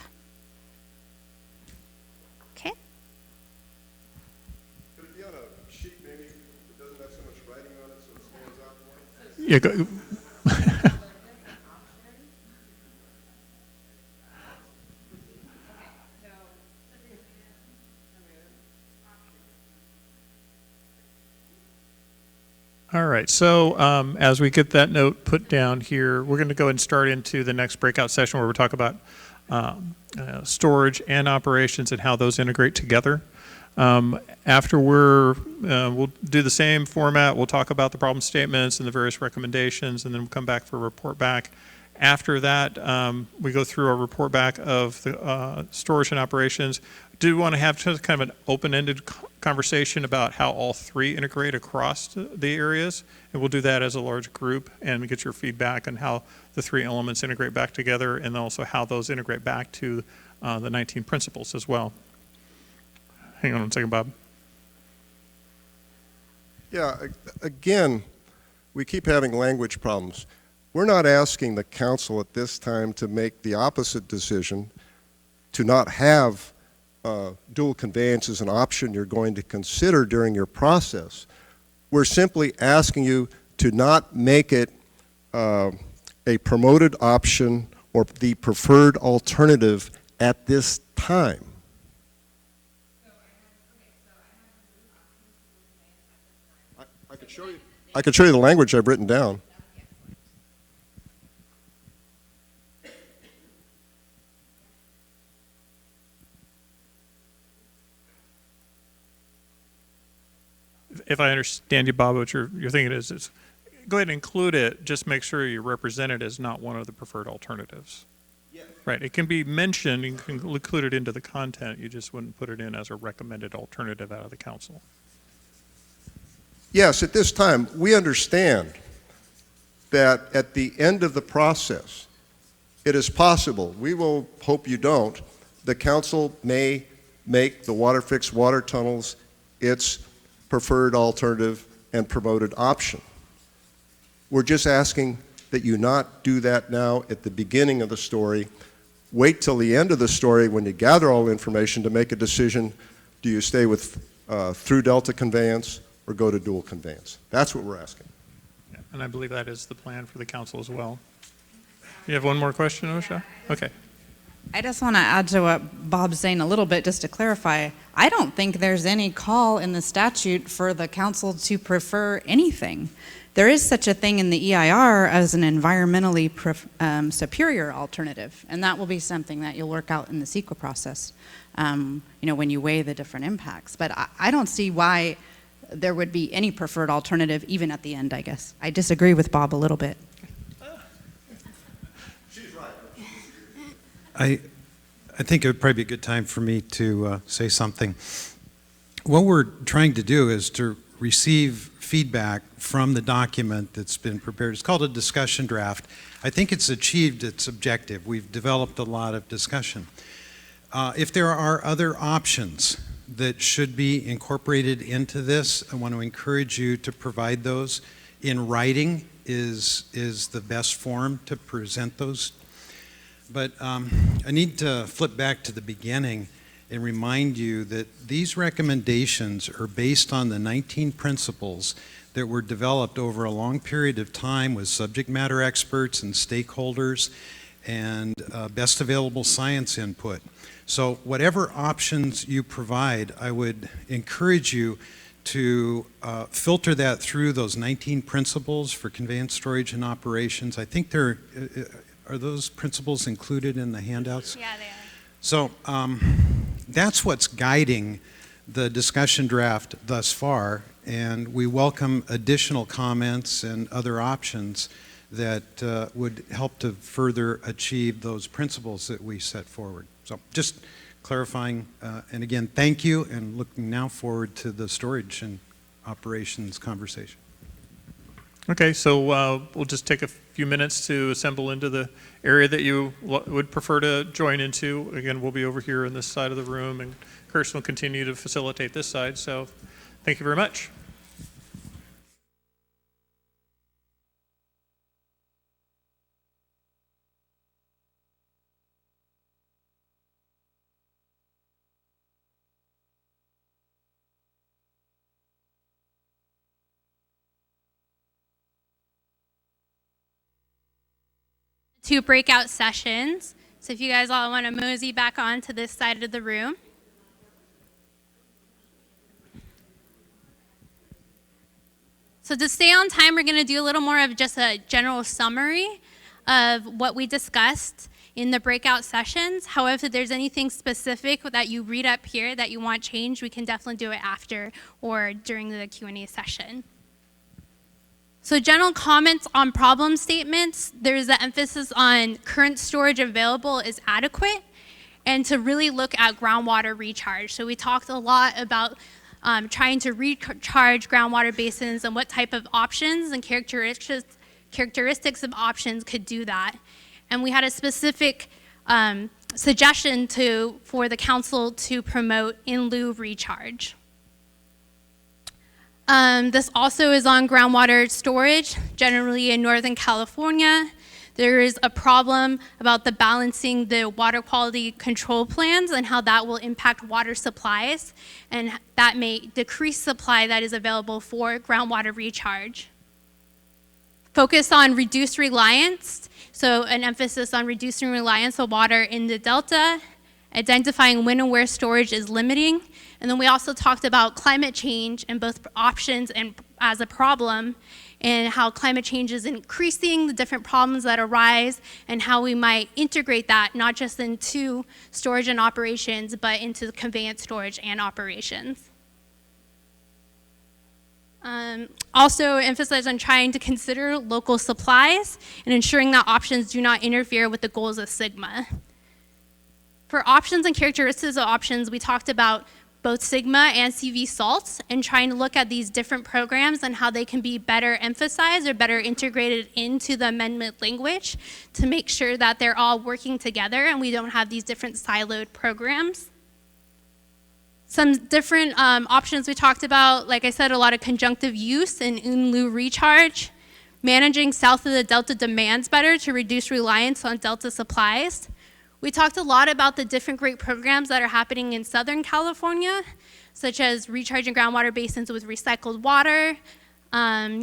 Okay. Could it be on a sheet maybe that doesn't have so much writing on it so it stands out more? Yeah, All right, so as we get that note put down here, we're going to go and start into the next breakout session where we'll talk about storage and operations and how those integrate together. After we'll do the same format. We'll talk about the problem statements and the various recommendations, and then we'll come back for a report back. After that, we go through a report back of the storage and operations. Do want to have just kind of an open-ended conversation about how all three integrate across the areas, and we'll do that as a large group and get your feedback on how the three elements integrate back together, and also how those integrate back to the 19 principles as well. Hang on one second, Bob. Yeah, again, we keep having language problems. We're not asking the council at this time to make the opposite decision, to not have dual conveyance as an option you're going to consider during your process. We're simply asking you to not make it a promoted option or the preferred alternative at this time. I could show you the language I've written down. If I understand you, Bob, what you're thinking is go ahead and include it, just make sure you represent it as not one of the preferred alternatives. Yeah. Right, it can be mentioned, you can include it into the content, you just wouldn't put it in as a recommended alternative out of the council. Yes, at this time, we understand that at the end of the process, it is possible, we will hope you don't, the council may make the water fixed water tunnels its preferred alternative and promoted option. We're just asking that you not do that now at the beginning of the story. Wait till the end of the story when you gather all the information to make a decision. Do you stay with through Delta conveyance or go to dual conveyance? That's what we're asking. Yeah, and I believe that is the plan for the council as well. You have one more question, Osha? Okay. I just want to add to what Bob's saying a little bit, just to clarify. I don't think there's any call in the statute for the council to prefer anything. There is such a thing in the EIR as an environmentally superior alternative, and that will be something that you'll work out in the CEQA process, when you weigh the different impacts. But I don't see why there would be any preferred alternative, even at the end, I guess. I disagree with Bob a little bit. I think it would probably be a good time for me to say something. What we're trying to do is to receive feedback from the document that's been prepared. It's called a discussion draft. I think it's achieved its objective. We've developed a lot of discussion. If there are other options that should be incorporated into this, I want to encourage you to provide those. In writing is the best form to present those. But I need to flip back to the beginning and remind you that these recommendations are based on the 19 principles that were developed over a long period of time with subject matter experts and stakeholders and best available science input. So whatever options you provide, I would encourage you to filter that through those 19 principles for conveyance, storage, and operations. I think there are those principles included in the handouts? Yeah, they are. So that's what's guiding the discussion draft thus far, and we welcome additional comments and other options that would help to further achieve those principles that we set forward. So just clarifying, and again, thank you, and looking now forward to the storage and operations conversation. Okay, so we'll just take a few minutes to assemble into the area that you would prefer to join into. Again, we'll be over here on this side of the room, and Kirsten will continue to facilitate this side. So thank you very much. Two breakout sessions. So if you guys all want to mosey back on to this side of the room. So to stay on time, we're going to do a little more of just a general summary of what we discussed in the breakout sessions. However, if there's anything specific that you read up here that you want changed, we can definitely do it after or during the Q&A session. So general comments on problem statements, there's an emphasis on current storage available is adequate, and to really look at groundwater recharge. So we talked a lot about trying to recharge groundwater basins and what type of options and characteristics of options could do that. And we had a specific suggestion for the council to promote in lieu recharge. This also is on groundwater storage, generally in Northern California. There is a problem about the balancing the water quality control plans and how that will impact water supplies, and that may decrease supply that is available for groundwater recharge. Focus on reduced reliance, so an emphasis on reducing reliance on water in the Delta, identifying when and where storage is limiting, and then we also talked about climate change and both options and as a problem, and how climate change is increasing the different problems that arise, and how we might integrate that not just into storage and operations, but into conveyance storage and operations. Also emphasize on trying to consider local supplies and ensuring that options do not interfere with the goals of Sigma. For options and characteristics of options, we talked about both Sigma and CV salts and trying to look at these different programs and how they can be better emphasized or better integrated into the amendment language to make sure that they're all working together and we don't have these different siloed programs. Some different options we talked about, like I said, a lot of conjunctive use and in lieu recharge, managing south of the Delta demands better to reduce reliance on Delta supplies. We talked a lot about the different great programs that are happening in Southern California, such as recharging groundwater basins with recycled water,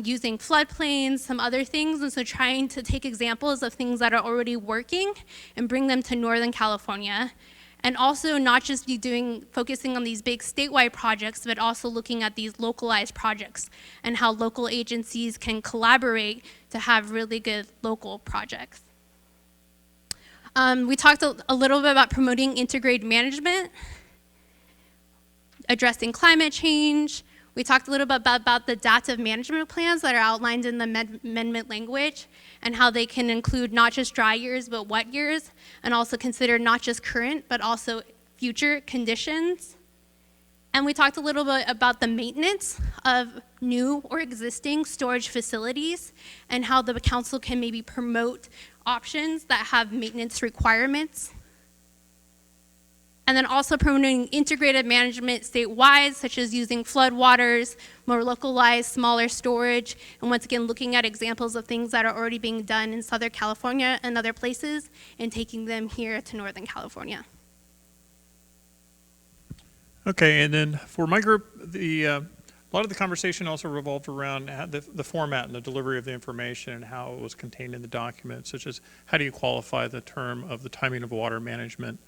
using floodplains, some other things, and so trying to take examples of things that are already working and bring them to Northern California. And also not just be focusing on these big statewide projects, but also looking at these localized projects and how local agencies can collaborate to have really good local projects. We talked a little bit about promoting integrated management, addressing climate change. We talked a little bit about the adaptive management plans that are outlined in the amendment language and how they can include not just dry years, but wet years, and also consider not just current, but also future conditions. And we talked a little bit about the maintenance of new or existing storage facilities and how the council can maybe promote options that have maintenance requirements. And then also promoting integrated management statewide, such as using floodwaters, more localized, smaller storage, and once again, looking at examples of things that are already being done in Southern California and other places, and taking them here to Northern California. Okay, and then for my group, a lot of the conversation also revolved around the format and the delivery of the information and how it was contained in the document, such as how do you qualify the term of the timing of water management.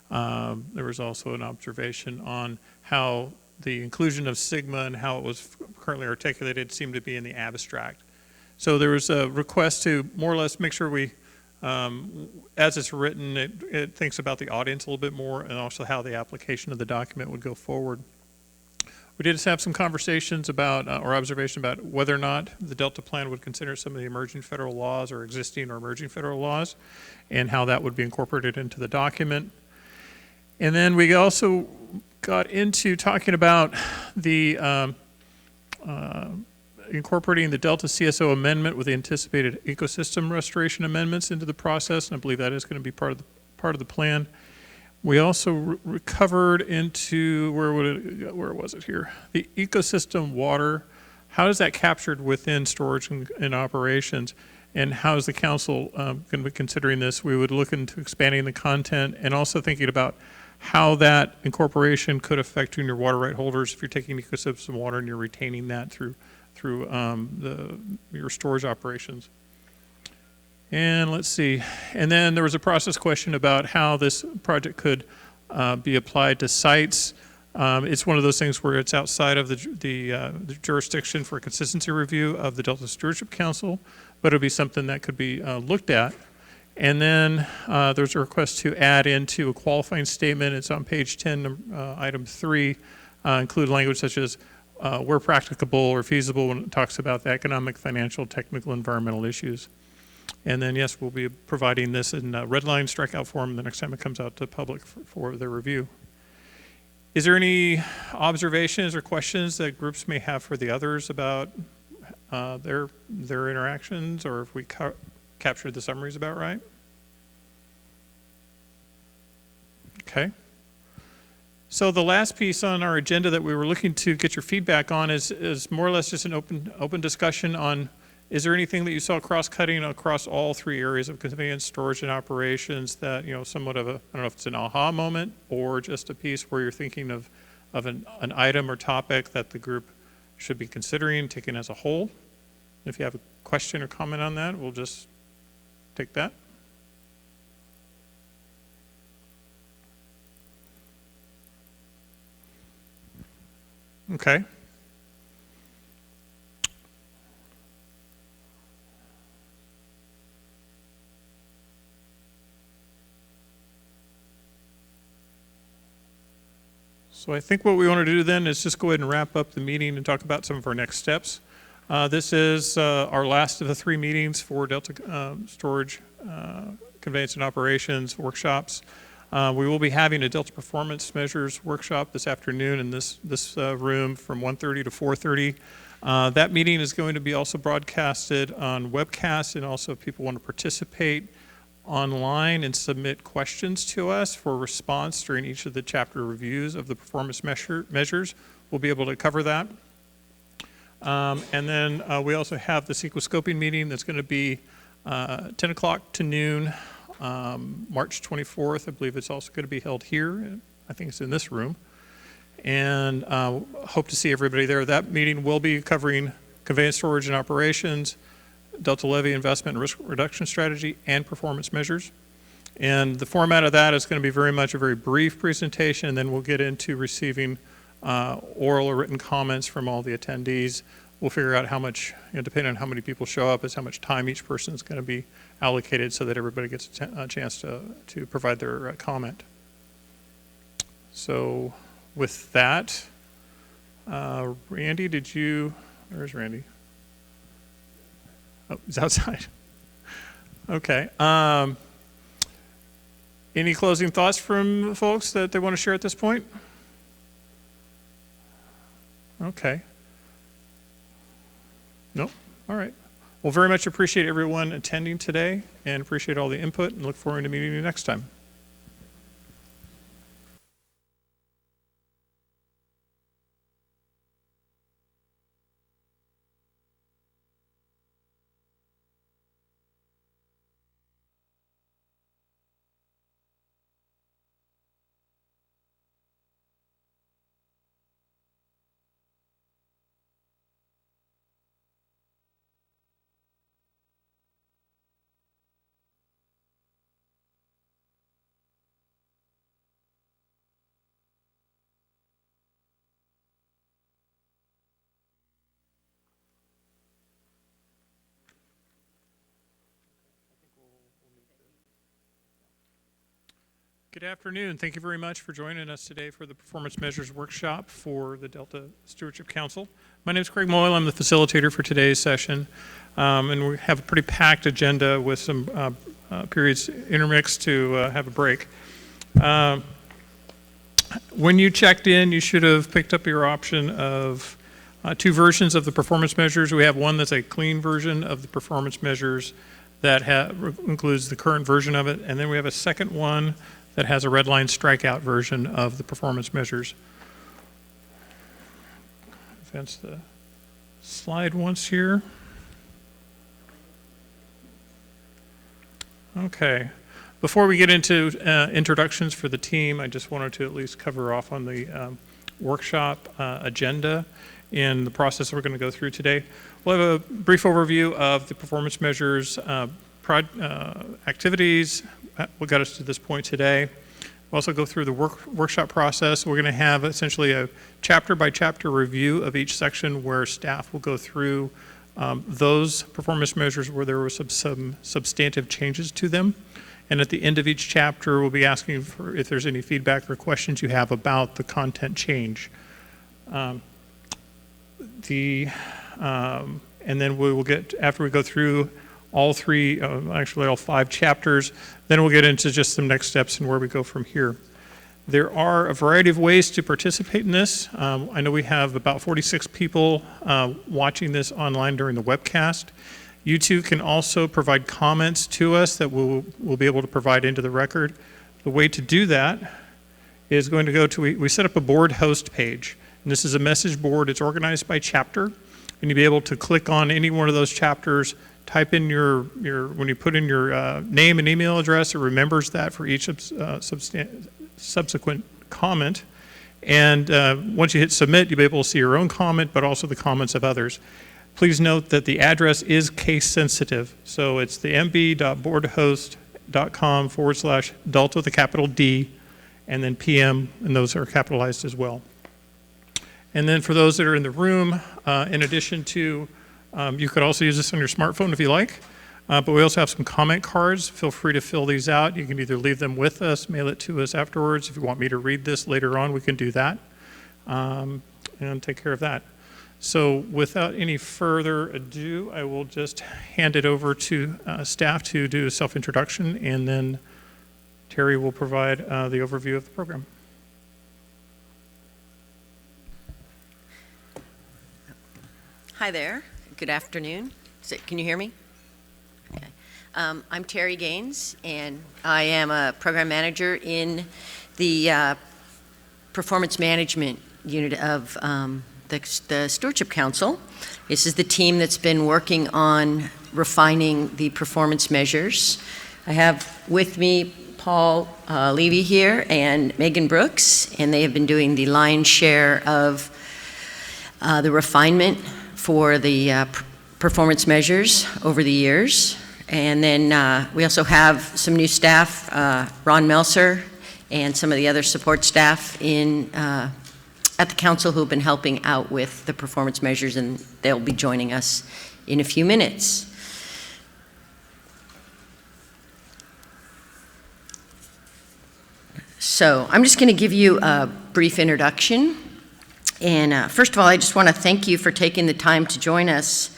There was also an observation on how the inclusion of Sigma and how it was currently articulated seemed to be in the abstract. So there was a request to more or less make sure we, as it's written, it thinks about the audience a little bit more and also how the application of the document would go forward. We did have some conversations about, or observation about whether or not the Delta Plan would consider some of the emerging federal laws or existing or emerging federal laws and how that would be incorporated into the document. And then we also got into talking about the incorporating the Delta CSO amendment with the anticipated ecosystem restoration amendments into the process, and I believe that is going to be part of the plan. We also recovered into, where was it here? The ecosystem water. How is that captured within storage and operations? And how is the council going to be considering this? We would look into expanding the content and also thinking about how that incorporation could affect your water right holders if you're taking ecosystem water and you're retaining that through your storage operations. And let's see. And then there was a process question about how this project could be applied to sites. It's one of those things where it's outside of the jurisdiction for consistency review of the Delta Stewardship Council, but it'll be something that could be looked at. And then there's a request to add into a qualifying statement. It's on page 10, item 3, include language such as where practicable or feasible when it talks about the economic, financial, technical, environmental issues. And then, yes, we'll be providing this in red line strikeout form the next time it comes out to public for their review. Is there any observations or questions that groups may have for the others about their interactions, or if we captured the summaries about right? Okay. So the last piece on our agenda that we were looking to get your feedback on is more or less just an open discussion on, is there anything that you saw cross-cutting across all three areas of conveyance, storage, and operations that, somewhat of a, I don't know if it's an aha moment or just a piece where you're thinking of an item or topic that the group should be considering, taking as a whole? If you have a question or comment on that, we'll just take that. Okay. So I think what we want to do then is just go ahead and wrap up the meeting and talk about some of our next steps. This is our last of the 3 meetings for Delta Storage Conveyance and Operations workshops. We will be having a Delta Performance Measures workshop this afternoon in this room from 1:30 to 4:30. That meeting is going to be also broadcasted on webcast, and also if people want to participate online and submit questions to us for response during each of the chapter reviews of the performance measures, we'll be able to cover that. And then we also have the sequoscoping meeting that's going to be 10 o'clock to noon, March 24th. I believe it's also going to be held here. I think it's in this room. And hope to see everybody there. That meeting will be covering conveyance, storage, and operations, Delta Levy investment and risk reduction strategy, and performance measures. And the format of that is going to be very much a very brief presentation, and then we'll get into receiving oral or written comments from all the attendees. We'll figure out how much, depending on how many people show up, is how much time each person is going to be allocated so that everybody gets a chance to provide their comment. So with that, Randy, where's Randy? Oh, he's outside. Okay. Any closing thoughts from folks that they want to share at this point? Okay. Nope. All right. Well, very much appreciate everyone attending today and appreciate all the input and look forward to meeting you next time. Good afternoon. Thank you very much for joining us today for the Performance Measures Workshop for the Delta Stewardship Council. My name is Craig Moyle. I'm the facilitator for today's session. And we have a pretty packed agenda with some periods intermixed to have a break. When you checked in, you should have picked up your option of 2 versions of the performance measures. We have one that's a clean version of the performance measures that includes the current version of it, and then we have a second one that has a red line strikeout version of the performance measures. Advance the slide once here. Okay. Before we get into introductions for the team, I just wanted to at least cover off on the workshop agenda and the process we're going to go through today. We'll have a brief overview of the performance measures, activities, what got us to this point today. We'll also go through the workshop process. We're going to have essentially a chapter-by-chapter review of each section where staff will go through those performance measures where there were some substantive changes to them. And at the end of each chapter, we'll be asking for if there's any feedback or questions you have about the content change. And then we will get, after we go through all three, actually all 5 chapters, then we'll get into just some next steps and where we go from here. There are a variety of ways to participate in this. I know we have about 46 people watching this online during the webcast. You too can also provide comments to us that we'll be able to provide into the record. The way to do that is going to go to, we set up a board host page. And this is a message board. It's organized by chapter. And you'll be able to click on any one of those chapters, type in when you put in your name and email address, it remembers that for each subsequent comment. And once you hit submit, you'll be able to see your own comment, but also the comments of others. Please note that the address is case sensitive. So it's the mb.boardhost.com/delta with a capital D, and then PM, and those are capitalized as well. And then for those that are in the room, in addition to, you could also use this on your smartphone if you like, but we also have some comment cards. Feel free to fill these out. You can either leave them with us, mail it to us afterwards. If you want me to read this later on, we can do that, and take care of that. So without any further ado, I will just hand it over to staff to do a self-introduction, and then Terry will provide the overview of the program. Hi there. Good afternoon. Can you hear me? Okay. I'm Terry Gaines, and I am a program manager in the performance management unit of the Stewardship Council. This is the team that's been working on refining the performance measures. I have with me Paul Levy here and Megan Brooks, and they have been doing the lion's share of the refinement for the performance measures over the years. And then we also have some new staff, Ron Melser and some of the other support staff at the council who have been helping out with the performance measures, and they'll be joining us in a few minutes. So I'm just going to give you a brief introduction. And first of all, I just want to thank you for taking the time to join us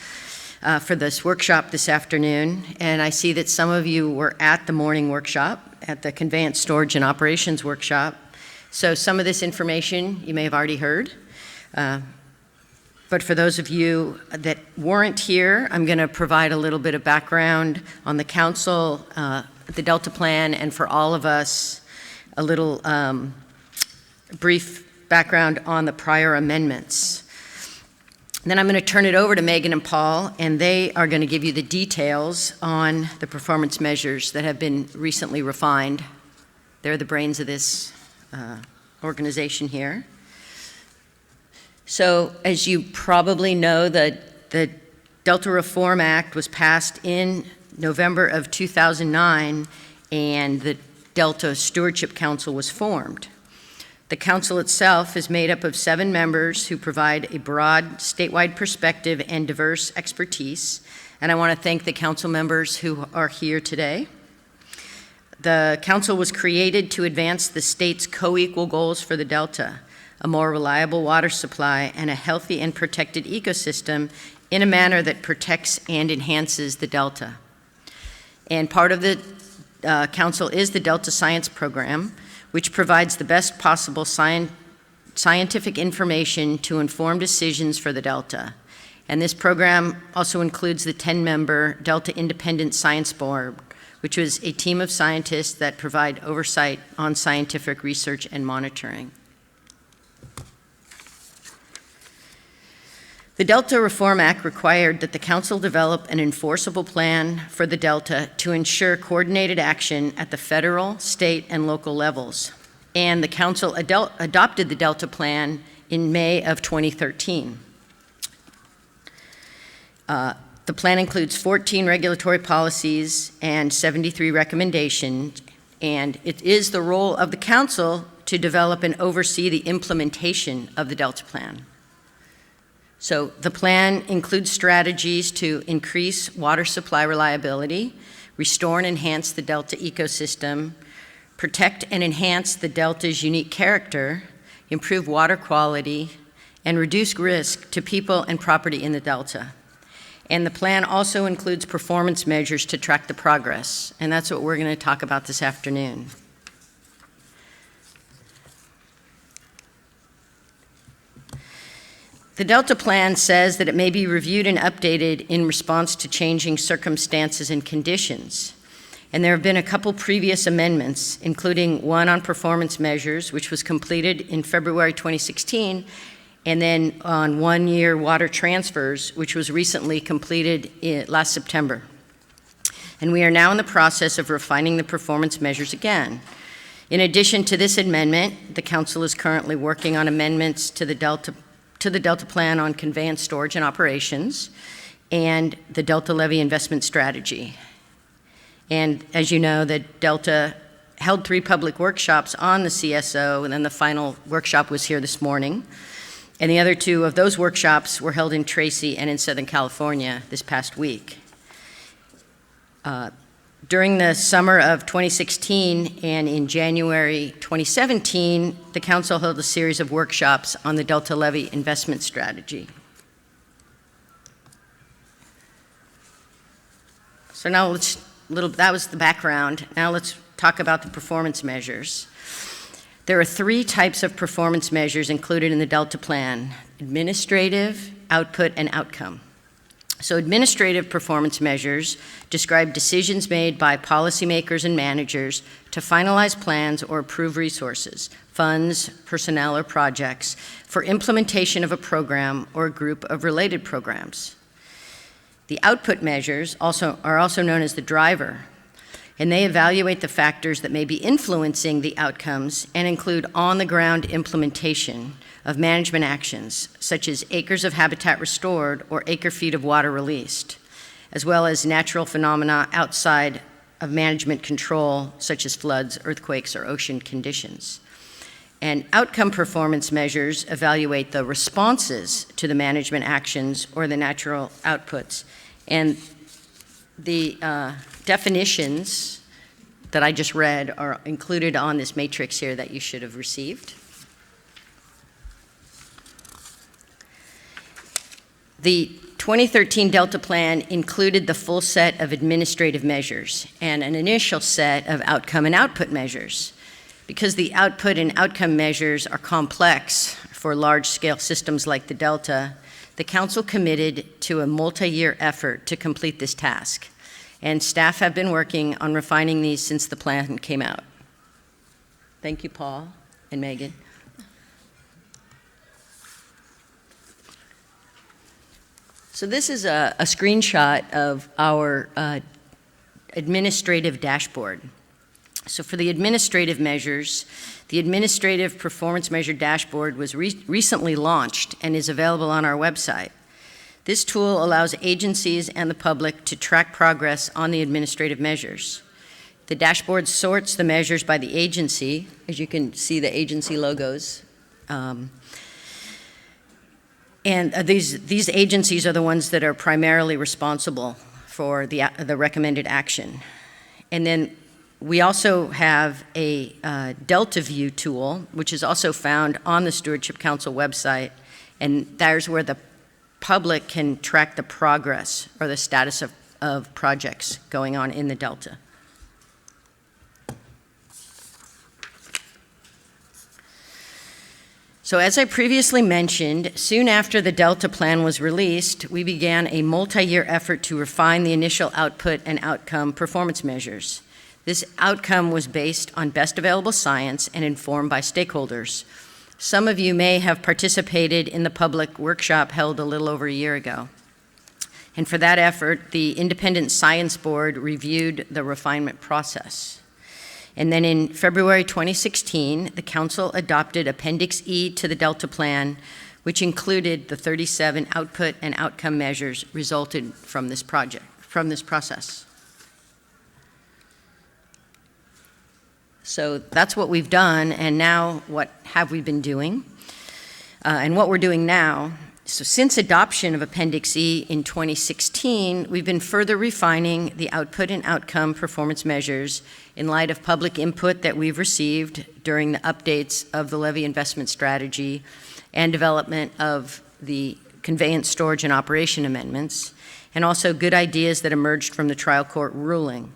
for this workshop this afternoon. And I see that some of you were at the morning workshop, at the Conveyance, Storage, and Operations workshop. So some of this information you may have already heard. But for those of you that weren't here, I'm going to provide a little bit of background on the council, the Delta Plan, and for all of us, a little brief background on the prior amendments. And then I'm going to turn it over to Megan and Paul, and they are going to give you the details on the performance measures that have been recently refined. They're the brains of this organization here. So as you probably know, the Delta Reform Act was passed in November of 2009, and the Delta Stewardship Council was formed. The council itself is made up of 7 members who provide a broad statewide perspective and diverse expertise, and I want to thank the council members who are here today. The council was created to advance the state's co-equal goals for the Delta, a more reliable water supply and a healthy and protected ecosystem in a manner that protects and enhances the Delta. And part of the council is the Delta Science Program, which provides the best possible scientific information to inform decisions for the Delta. And this program also includes the 10-member Delta Independent Science Board, which was a team of scientists that provide oversight on scientific research and monitoring. The Delta Reform Act required that the council develop an enforceable plan for the Delta to ensure coordinated action at the federal, state, and local levels. And the council adopted the Delta Plan in May of 2013. The plan includes 14 regulatory policies and 73 recommendations, and it is the role of the council to develop and oversee the implementation of the Delta Plan. So the plan includes strategies to increase water supply reliability, restore and enhance the Delta ecosystem, protect and enhance the Delta's unique character, improve water quality, and reduce risk to people and property in the Delta. And the plan also includes performance measures to track the progress, and that's what we're going to talk about this afternoon. The Delta Plan says that it may be reviewed and updated in response to changing circumstances and conditions. And there have been a couple previous amendments, including one on performance measures, which was completed in February 2016, and then on one-year water transfers, which was recently completed last September. And we are now in the process of refining the performance measures again. In addition to this amendment, the Council is currently working on amendments to the Delta Plan on Conveyance, Storage, and Operations, and the Delta Levy Investment Strategy. And as you know, the Delta held 3 public workshops on the CSO, and then the final workshop was here this morning. And the other 2 of those workshops were held in Tracy and in Southern California this past week. During the summer of 2016 and in January 2017, the Council held a series of workshops on the Delta Levy Investment Strategy. So now that was the background. Now let's talk about the performance measures. There are 3 types of performance measures included in the Delta Plan: administrative, output, and outcome. So administrative performance measures describe decisions made by policymakers and managers to finalize plans or approve resources, funds, personnel, or projects for implementation of a program or a group of related programs. The output measures are also known as the driver, and they evaluate the factors that may be influencing the outcomes and include on-the-ground implementation of management actions, such as acres of habitat restored or acre-feet of water released, as well as natural phenomena outside of management control, such as floods, earthquakes, or ocean conditions. And outcome performance measures evaluate the responses to the management actions or the natural outputs. And the definitions that I just read are included on this matrix here that you should have received. The 2013 Delta Plan included the full set of administrative measures and an initial set of outcome and output measures. Because the output and outcome measures are complex for large-scale systems like the Delta, the Council committed to a multi-year effort to complete this task, and staff have been working on refining these since the plan came out. Thank you, Paul and Megan. So this is a screenshot of our administrative dashboard. So for the administrative measures, the Administrative Performance Measure Dashboard was recently launched and is available on our website. This tool allows agencies and the public to track progress on the administrative measures. The dashboard sorts the measures by the agency, as you can see the agency logos. And these agencies are the ones that are primarily responsible for the recommended action. And then we also have a Delta View tool, which is also found on the Stewardship Council website, and there's where the public can track the progress or the status of projects going on in the Delta. So as I previously mentioned, soon after the Delta Plan was released, we began a multi-year effort to refine the initial output and outcome performance measures. This outcome was based on best available science and informed by stakeholders. Some of you may have participated in the public workshop held a little over a year ago. And for that effort, the Independent Science Board reviewed the refinement process. And then in February 2016, the Council adopted Appendix E to the Delta Plan, which included the 37 output and outcome measures resulted from this process. So that's what we've done, and now what have we been doing? And what we're doing now. So since adoption of Appendix E in 2016, we've been further refining the output and outcome performance measures in light of public input that we've received during the updates of the levy investment strategy and development of the conveyance, storage, and operation amendments, and also good ideas that emerged from the trial court ruling.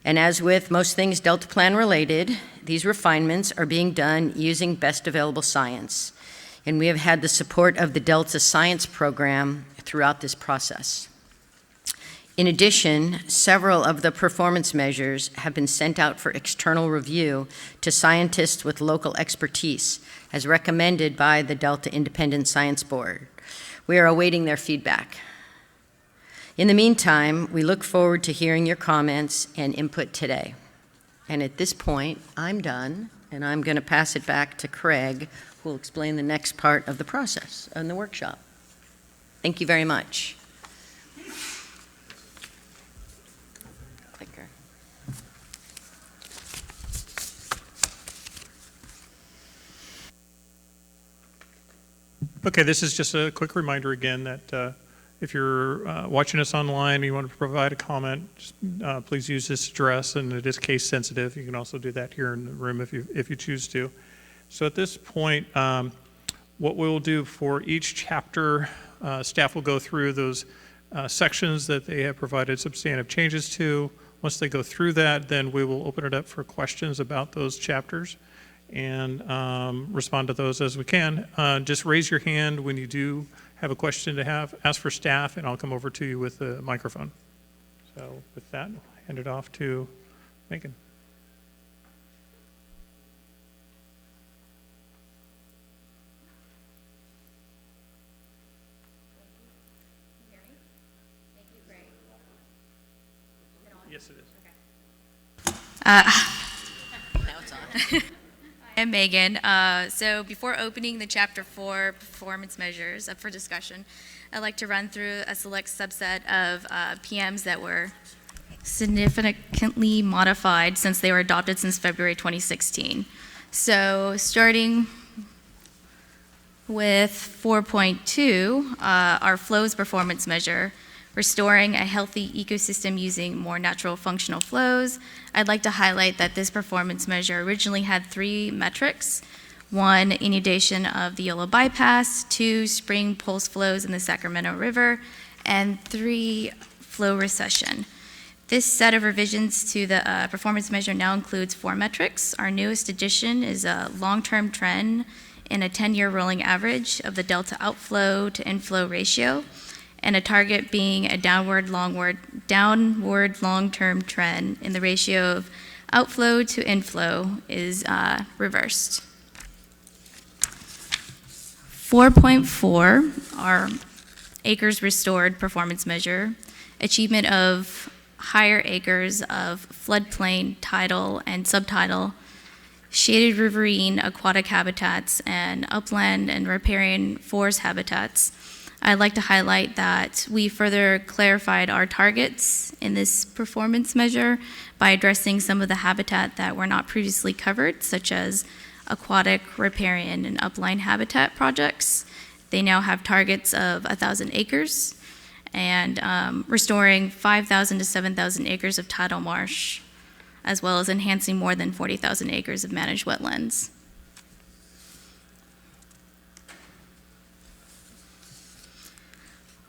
And as with most things Delta Plan related, these refinements are being done using best available science. And we have had the support of the Delta Science Program throughout this process. In addition, several of the performance measures have been sent out for external review to scientists with local expertise, as recommended by the Delta Independent Science Board. We are awaiting their feedback. In the meantime, we look forward to hearing your comments and input today. And at this point, I'm done, and I'm going to pass it back to Craig, who will explain the next part of the process and the workshop. Thank you very much. Clicker. Okay, this is just a quick reminder again that if you're watching us online and you want to provide a comment, just, please use this address, and it is case sensitive. You can also do that here in the room if you choose to. So at this point, what we'll do for each chapter, staff will go through those sections that they have provided substantive changes to. Once they go through that, then we will open it up for questions about those chapters and respond to those as we can. Just raise your hand when you do have a question to ask for staff, and I'll come over to you with the microphone. So with that, I'll hand it off to Megan. Yes, it is. Now it's on. I'm Megan. So before opening the Chapter 4 performance measures up for discussion, I'd like to run through a select subset of PMs that were significantly modified since they were adopted since February 2016. So starting with 4.2, our flows performance measure, restoring a healthy ecosystem using more natural functional flows. I'd like to highlight that this performance measure originally had 3 metrics. 1, inundation of the Yolo bypass, 2, spring pulse flows in the Sacramento River, and 3, flow recession. This set of revisions to the performance measure now includes 4 metrics. Our newest addition is a long-term trend in a 10-year rolling average of the delta outflow to inflow ratio, and a target being a downward long-term trend in the ratio of outflow to inflow is reversed. 4.4, our acres restored performance measure, achievement of higher acres of floodplain, tidal, and subtidal, shaded riverine aquatic habitats, and upland and riparian forest habitats. I'd like to highlight that we further clarified our targets in this performance measure by addressing some of the habitat that were not previously covered, such as aquatic, riparian, and upland habitat projects. They now have targets of 1,000 acres and restoring 5,000 to 7,000 acres of tidal marsh, as well as enhancing more than 40,000 acres of managed wetlands.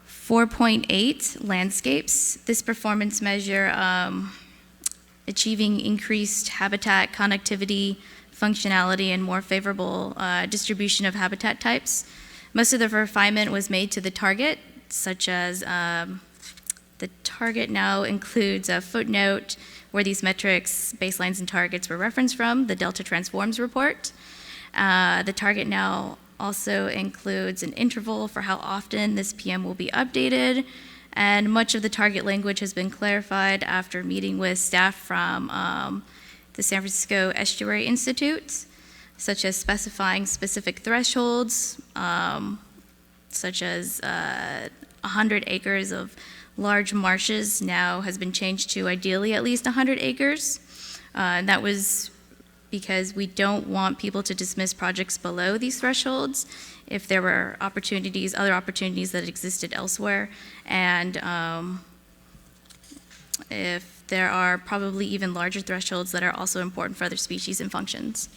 4.8, landscapes. This performance measure achieving increased habitat connectivity, functionality, and more favorable distribution of habitat types. Most of the refinement was made to the target, such as the target now includes a footnote where these metrics, baselines, and targets were referenced from, the Delta Transforms report. The target now also includes an interval for how often this PM will be updated, and much of the target language has been clarified after meeting with staff from the San Francisco Estuary Institute, such as specifying specific thresholds, such as 100 acres of large marshes now has been changed to ideally at least 100 acres. And that was because we don't want people to dismiss projects below these thresholds if there were opportunities, other opportunities that existed elsewhere, and if there are probably even larger thresholds that are also important for other species and functions.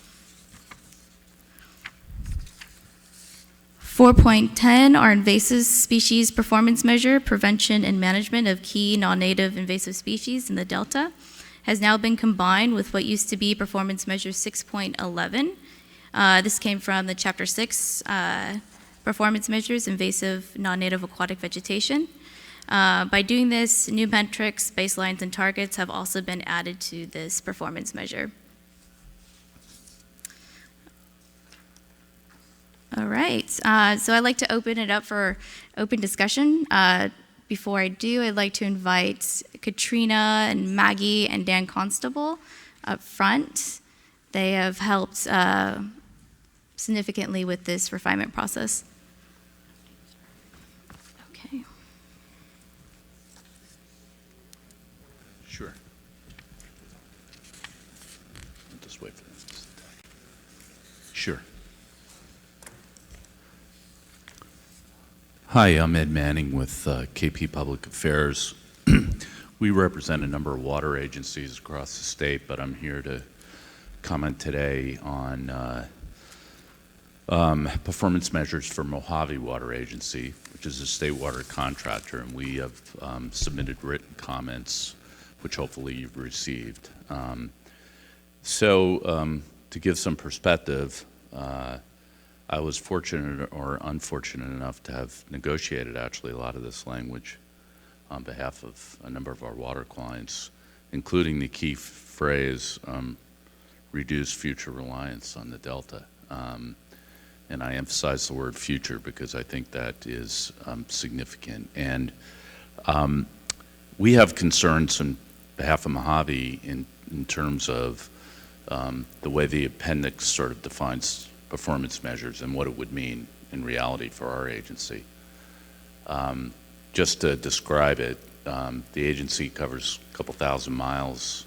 4.10, our invasive species performance measure, prevention and management of key non-native invasive species in the Delta, has now been combined with what used to be performance measure 6.11. This came from the Chapter 6 performance measures, invasive non-native aquatic vegetation. By doing this, new metrics, baselines, and targets have also been added to this performance measure. All right, so I'd like to open it up for open discussion. Before I do, I'd like to invite Katrina and Maggie and Dan Constable up front. They have helped significantly with this refinement process. Okay. Sure. I'll just wait for this. Sure. Hi, I'm Ed Manning with KP Public Affairs. We represent a number of water agencies across the state, but I'm here to comment today on performance measures for Mojave Water Agency, which is a state water contractor, and we have submitted written comments, which hopefully you've received. To give some perspective, I was fortunate or unfortunate enough to have negotiated actually a lot of this language on behalf of a number of our water clients, including the key phrase, reduce future reliance on the Delta. And I emphasize the word future because I think that is significant. And we have concerns on behalf of Mojave in terms of the way the appendix sort of defines performance measures and what it would mean in reality for our agency. Just to describe it, the agency covers a couple thousand miles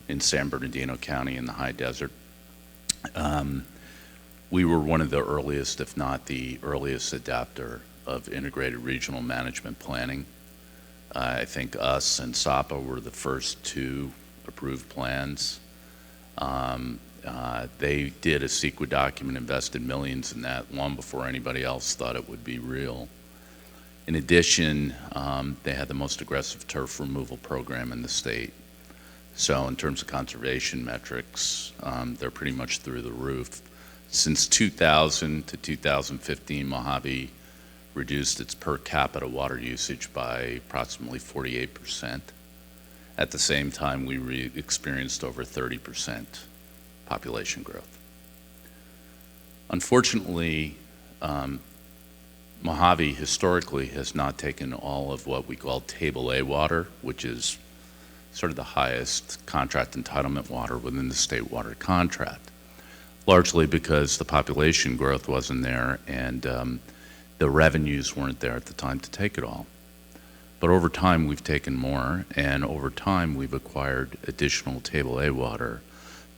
in San Bernardino County in the high desert. We were one of the earliest, if not the earliest adapter of integrated regional management planning. I think us and SAPA were the first two approved plans. They did a CEQA document, invested millions in that long before anybody else thought it would be real. In addition, they had the most aggressive turf removal program in the state. So in terms of conservation metrics, they're pretty much through the roof. Since 2000 to 2015, Mojave reduced its per capita water usage by approximately 48%. At the same time, we experienced over 30% population growth. Unfortunately, Mojave historically has not taken all of what we call Table A water, which is sort of the highest contract entitlement water within the state water contract, largely because the population growth wasn't there and the revenues weren't there at the time to take it all. But over time, we've taken more, and over time, we've acquired additional Table A water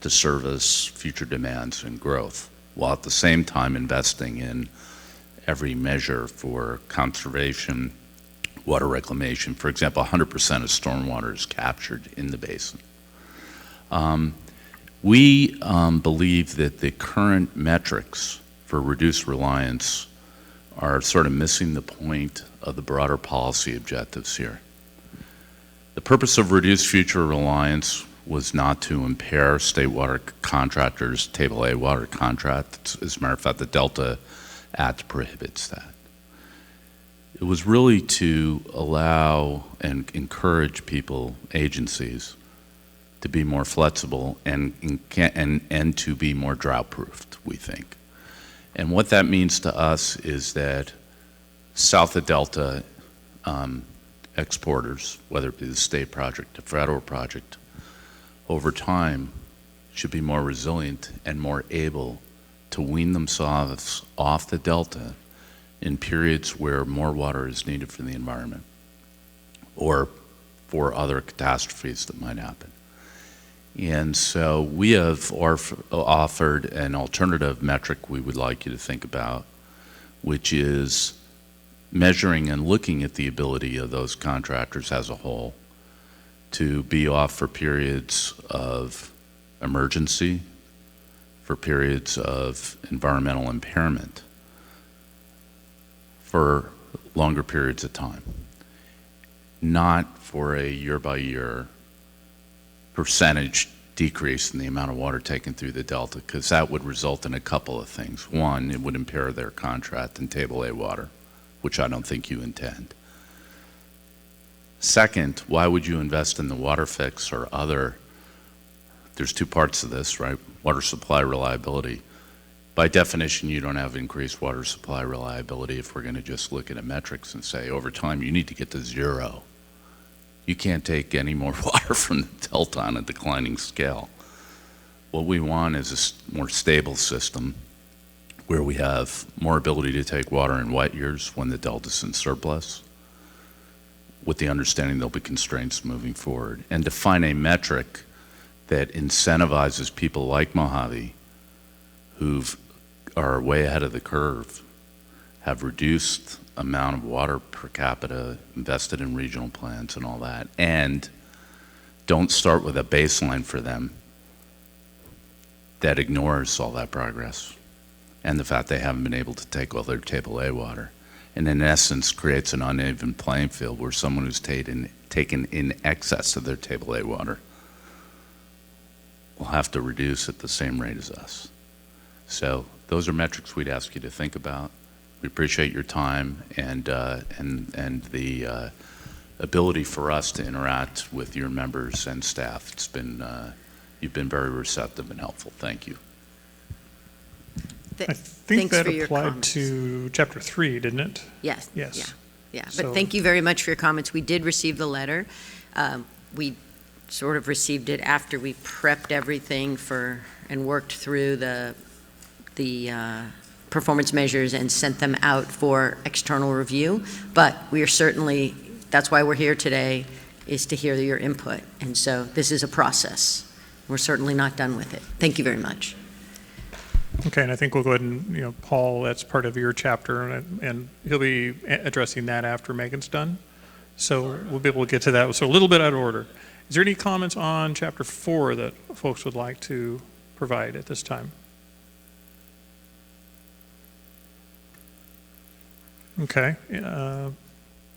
to service future demands and growth, while at the same time investing in every measure for conservation, water reclamation. For example, 100% of stormwater is captured in the basin. We believe that the current metrics for reduced reliance are sort of missing the point of the broader policy objectives here. The purpose of reduced future reliance was not to impair state water contractors' Table A water contracts. As a matter of fact, the Delta Act prohibits that. It was really to allow and encourage people, agencies, to be more flexible and to be more drought-proofed, we think. And what that means to us is that south of Delta exporters, whether it be the state project or federal project, over time should be more resilient and more able to wean themselves off the Delta in periods where more water is needed for the environment or for other catastrophes that might happen. And so we have offered an alternative metric we would like you to think about, which is measuring and looking at the ability of those contractors as a whole to be off for periods of emergency, for periods of environmental impairment, for longer periods of time, not for a year-by-year percentage decrease in the amount of water taken through the delta, because that would result in a couple of things. One, it would impair their contract in Table A water, which I don't think you intend. Second, why would you invest in the water fix or other? There's two parts of this, right? Water supply reliability. By definition, you don't have increased water supply reliability if we're going to just look at the metrics and say, over time, you need to get to zero. You can't take any more water from the delta on a declining scale. What we want is a more stable system where we have more ability to take water in wet years when the delta's in surplus, with the understanding there'll be constraints moving forward, and define a metric that incentivizes people like Mojave, who are way ahead of the curve, have reduced amount of water per capita, invested in regional plans and all that, and don't start with a baseline for them that ignores all that progress and the fact they haven't been able to take all their Table A water, and in essence creates an uneven playing field where someone who's taken in excess of their Table A water will have to reduce at the same rate as us. So those are metrics we'd ask you to think about. We appreciate your time and the ability for us to interact with your members and staff. It's been, you've been very receptive and helpful. Thank you. I think Thanks that for your applied comments. to Chapter 3, didn't it? Yes. Yes. Yeah, but So- thank you very much for your comments. We did receive the letter. We sort of received it after we prepped everything and worked through the performance measures and sent them out for external review. But we are certainly, that's why we're here today, is to hear your input. And so this is a process. We're certainly not done with it. Thank you very much. Okay, and I think we'll go ahead and, Paul, that's part of your chapter, and he'll be addressing that after Megan's done. So we'll be able to get to that. So a little bit out of order. Is there any comments on Chapter 4 that folks would like to provide at this time? Okay.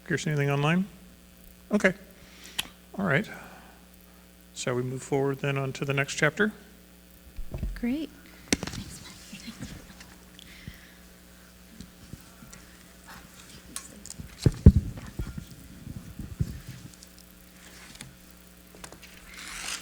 Kirsten, anything online? Okay. All right. Shall we move forward then on to the next chapter? Great.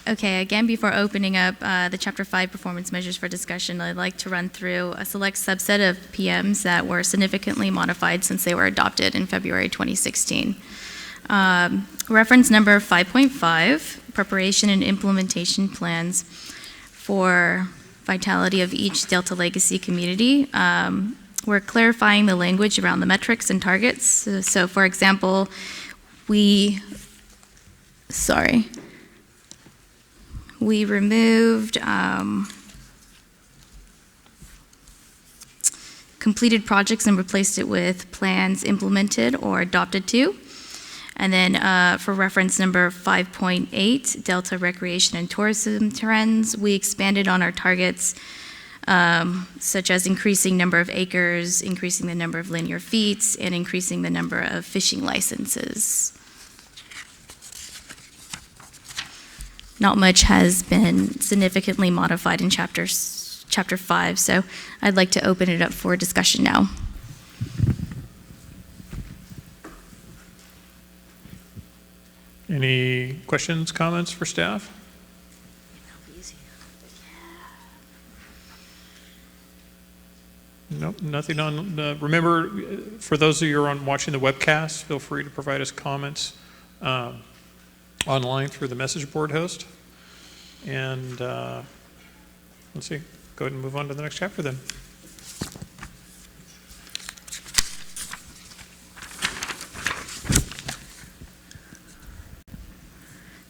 Okay, again, before opening up the Chapter 5 performance measures for discussion, I'd like to run through a select subset of PMs that were significantly modified since they were adopted in February 2016. Reference number 5.5, preparation and implementation plans for vitality of each Delta Legacy community. We're clarifying the language around the metrics and targets. So for example, we removed completed projects and replaced it with plans implemented or adopted to. And then for reference number 5.8, Delta Recreation and Tourism Trends, we expanded on our targets such as increasing number of acres, increasing the number of linear feet, and increasing the number of fishing licenses. Not much has been significantly modified in Chapter 5, so I'd like to open it up for discussion now. Any questions, comments for staff? Nope, nothing on, remember, for those of you who are watching the webcast, feel free to provide us comments online through the message board host. And let's see, go ahead and move on to the next chapter then.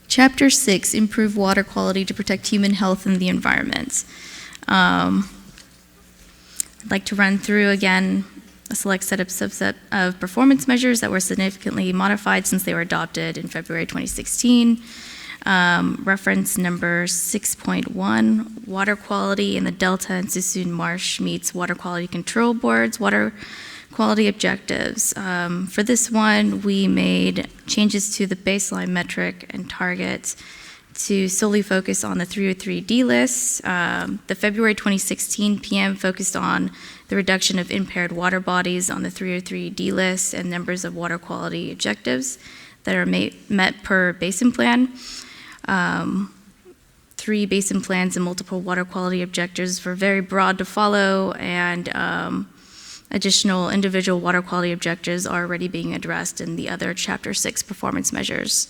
Chapter 6, improve water quality to protect human health and the environment. I'd like to run through again a select subset of performance measures that were significantly modified since they were adopted in February 2016. Reference number 6.1, water quality in the Delta and Suisun Marsh meets Water Quality Control Board's water quality objectives. For this one, we made changes to the baseline metric and targets to solely focus on the 303D list. The February 2016 PM focused on the reduction of impaired water bodies on the 303D list and numbers of water quality objectives that are met per basin plan. 3 basin plans and multiple water quality objectives were very broad to follow, and additional individual water quality objectives are already being addressed in the other Chapter 6 performance measures.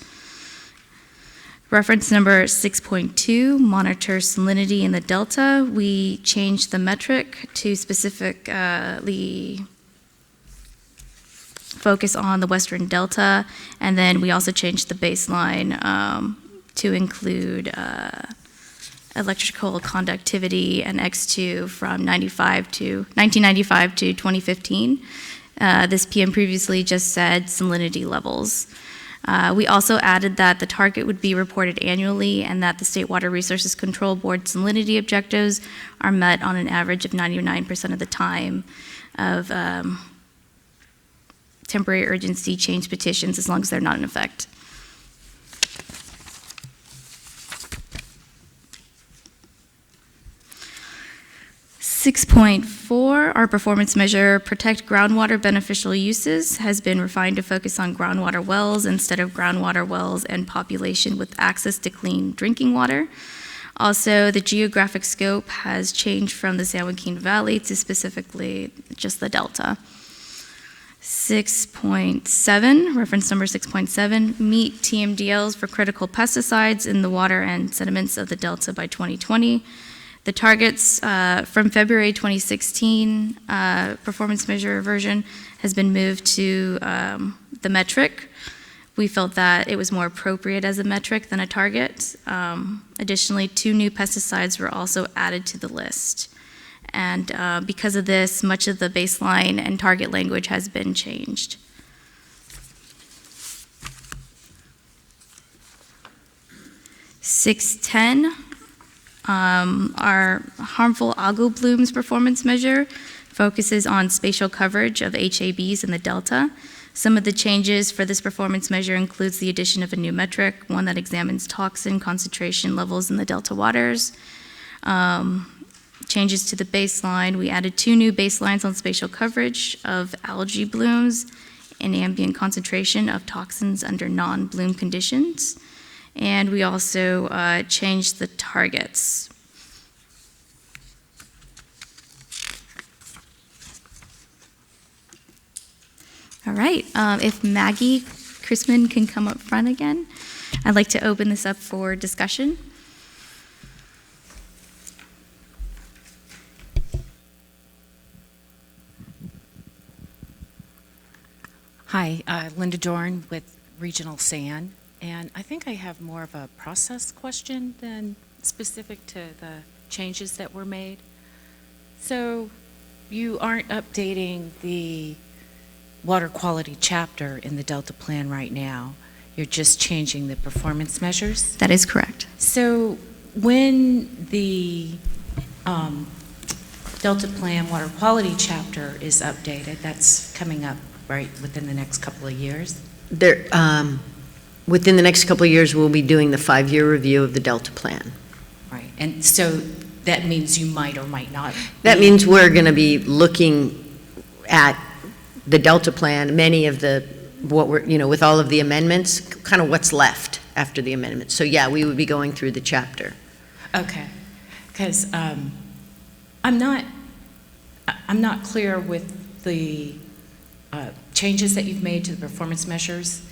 Reference number 6.2, monitor salinity in the delta. We changed the metric to specifically focus on the western delta, and then we also changed the baseline to include electrical conductivity and X2 from 1995 to 2015. This PM previously just said salinity levels. We also added that the target would be reported annually and that the State Water Resources Control Board salinity objectives are met on an average of 99% of the time of temporary urgency change petitions, as long as they're not in effect. .4, our performance measure, protect groundwater beneficial uses, has been refined to focus on groundwater wells instead of groundwater wells and population with access to clean drinking water. Also, the geographic scope has changed from the San Joaquin Valley to specifically just the Delta. 6.7, reference number 6.7, meet TMDLs for critical pesticides in the water and sediments of the Delta by 2020. The targets from February 2016 performance measure version has been moved to the metric. We felt that it was more appropriate as a metric than a target. Additionally, 2 new pesticides were also added to the list. And because of this, much of the baseline and target language has been changed. .610. Our harmful algal blooms performance measure focuses on spatial coverage of HABs in the Delta. Some of the changes for this performance measure includes the addition of a new metric, one that examines toxin concentration levels in the Delta waters. Changes to the baseline, we added 2 new baselines on spatial coverage of algae blooms and ambient concentration of toxins under non-bloom conditions. And we also changed the targets. All right, if Maggie Chrisman can come up front again, I'd like to open this up for discussion. Hi, Linda Dorn with Regional SAN. And I think I have more of a process question than specific to the changes that were made. So you aren't updating the water quality chapter in the Delta Plan right now. You're just changing the performance measures? That is correct. So when the Delta Plan water quality chapter is updated, that's coming up, right, within the next couple of years? Within the next couple of years, we'll be doing the 5-year review of the Delta Plan. Right, and so that means you might or might not. That means we're going to be looking at the Delta Plan, many of the, with all of the amendments, kind of what's left after the amendments. So yeah, we would be going through the chapter. Okay, because I'm not clear with the changes that you've made to the performance measures,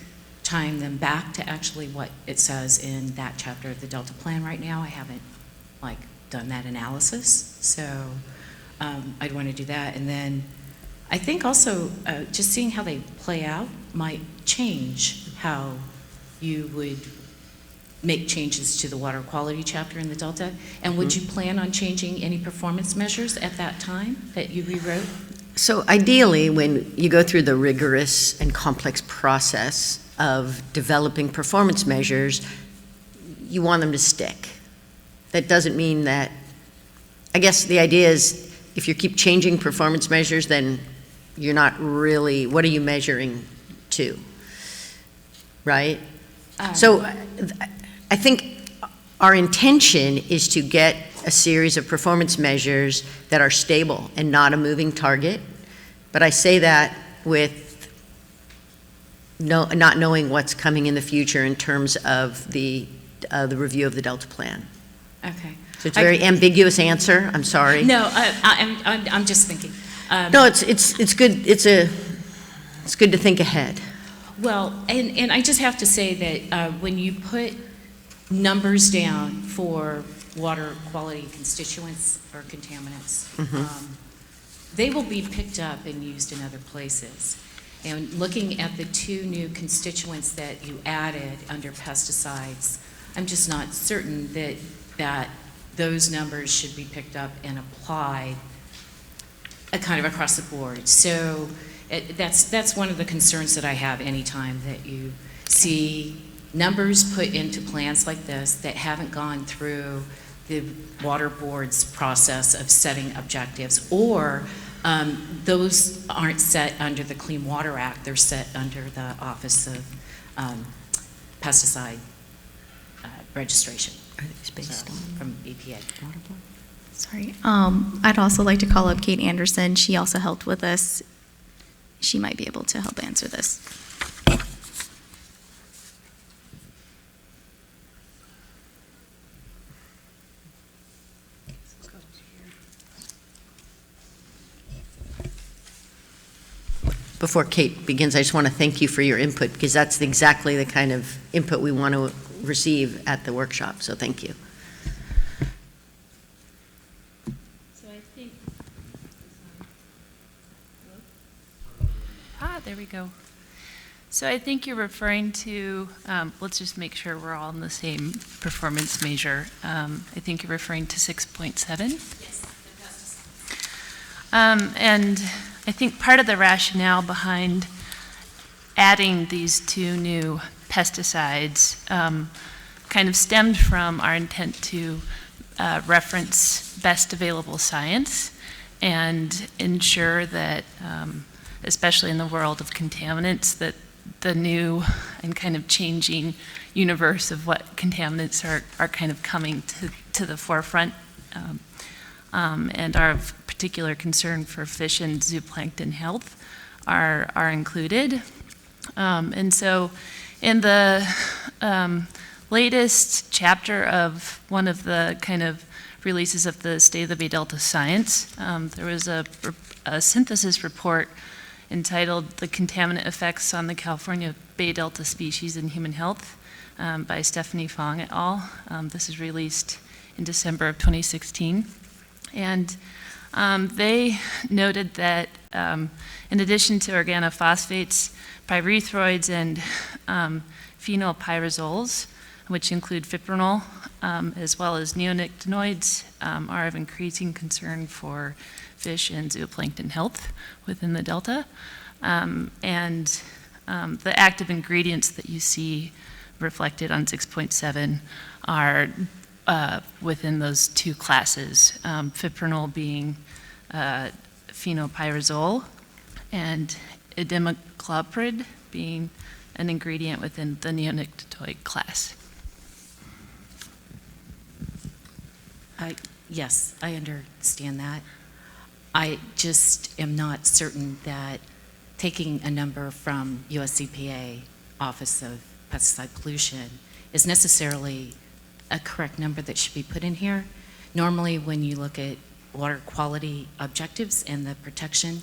tying them back to actually what it says in that chapter of the Delta Plan right now. I haven't done that analysis, so I'd want to do that. And then I think also just seeing how they play out might change how you would make changes to the water quality chapter in the Delta. And would you plan on changing any performance measures at that time that you rewrote? So ideally, when you go through the rigorous and complex process of developing performance measures, you want them to stick. That doesn't mean that, I guess the idea is if you keep changing performance measures, then you're not really, what are you measuring to? Right? So I think our intention is to get a series of performance measures that are stable and not a moving target. But I say that with not knowing what's coming in the future in terms of the review of the Delta plan. Okay. So it's a very ambiguous answer. I'm sorry. No, I'm just thinking. No, it's good. It's good to think ahead. Well, and I just have to say that when you put numbers down for water quality constituents or contaminants, they will be picked up and used in other places. And looking at the 2 new constituents that you added under pesticides, I'm just not certain that those numbers should be picked up and applied kind of across the board. So that's one of the concerns that I have anytime that you see numbers put into plans like this that haven't gone through the water board's process of setting objectives, or those aren't set under the Clean Water Act, they're set under the Office of Pesticide Registration. From EPA. Sorry. I'd also like to call up Kate Anderson. She also helped with this. She might be able to help answer this. Before Kate begins, I just want to thank you for your input, because that's exactly the kind of input we want to receive at the workshop, so thank you. So I think, there we go. So I think you're referring to, let's just make sure we're all in the same performance measure. I think you're referring to 6.7? Yes, And I think part of the rationale behind adding these 2 new pesticides kind of stemmed from our intent to reference best available science and ensure that, especially in the world of contaminants, that the new and kind of changing universe of what contaminants are kind of coming to the forefront, and are of particular concern for fish and zooplankton health are included. And so in the latest chapter of one of the kind of releases of the State of the Bay Delta Science, there was a synthesis report entitled The Contaminant Effects on the California Bay Delta Species and Human Health by Stephanie Fong et al. This is released in December of 2016. And they noted that in addition to organophosphates, pyrethroids and phenylpyrazoles, which include fipronil, as well as neonicotinoids, are of increasing concern for fish and zooplankton health within the Delta. And the active ingredients that you see reflected on 6.7 are within those 2 classes, fipronil being phenylpyrazole and imidacloprid being an ingredient within the neonicotinoid class. Yes, I understand that. I just am not certain that taking a number from US EPA, Office of Pesticide Pollution, is necessarily a correct number that should be put in here. Normally, when you look at water quality objectives and the protection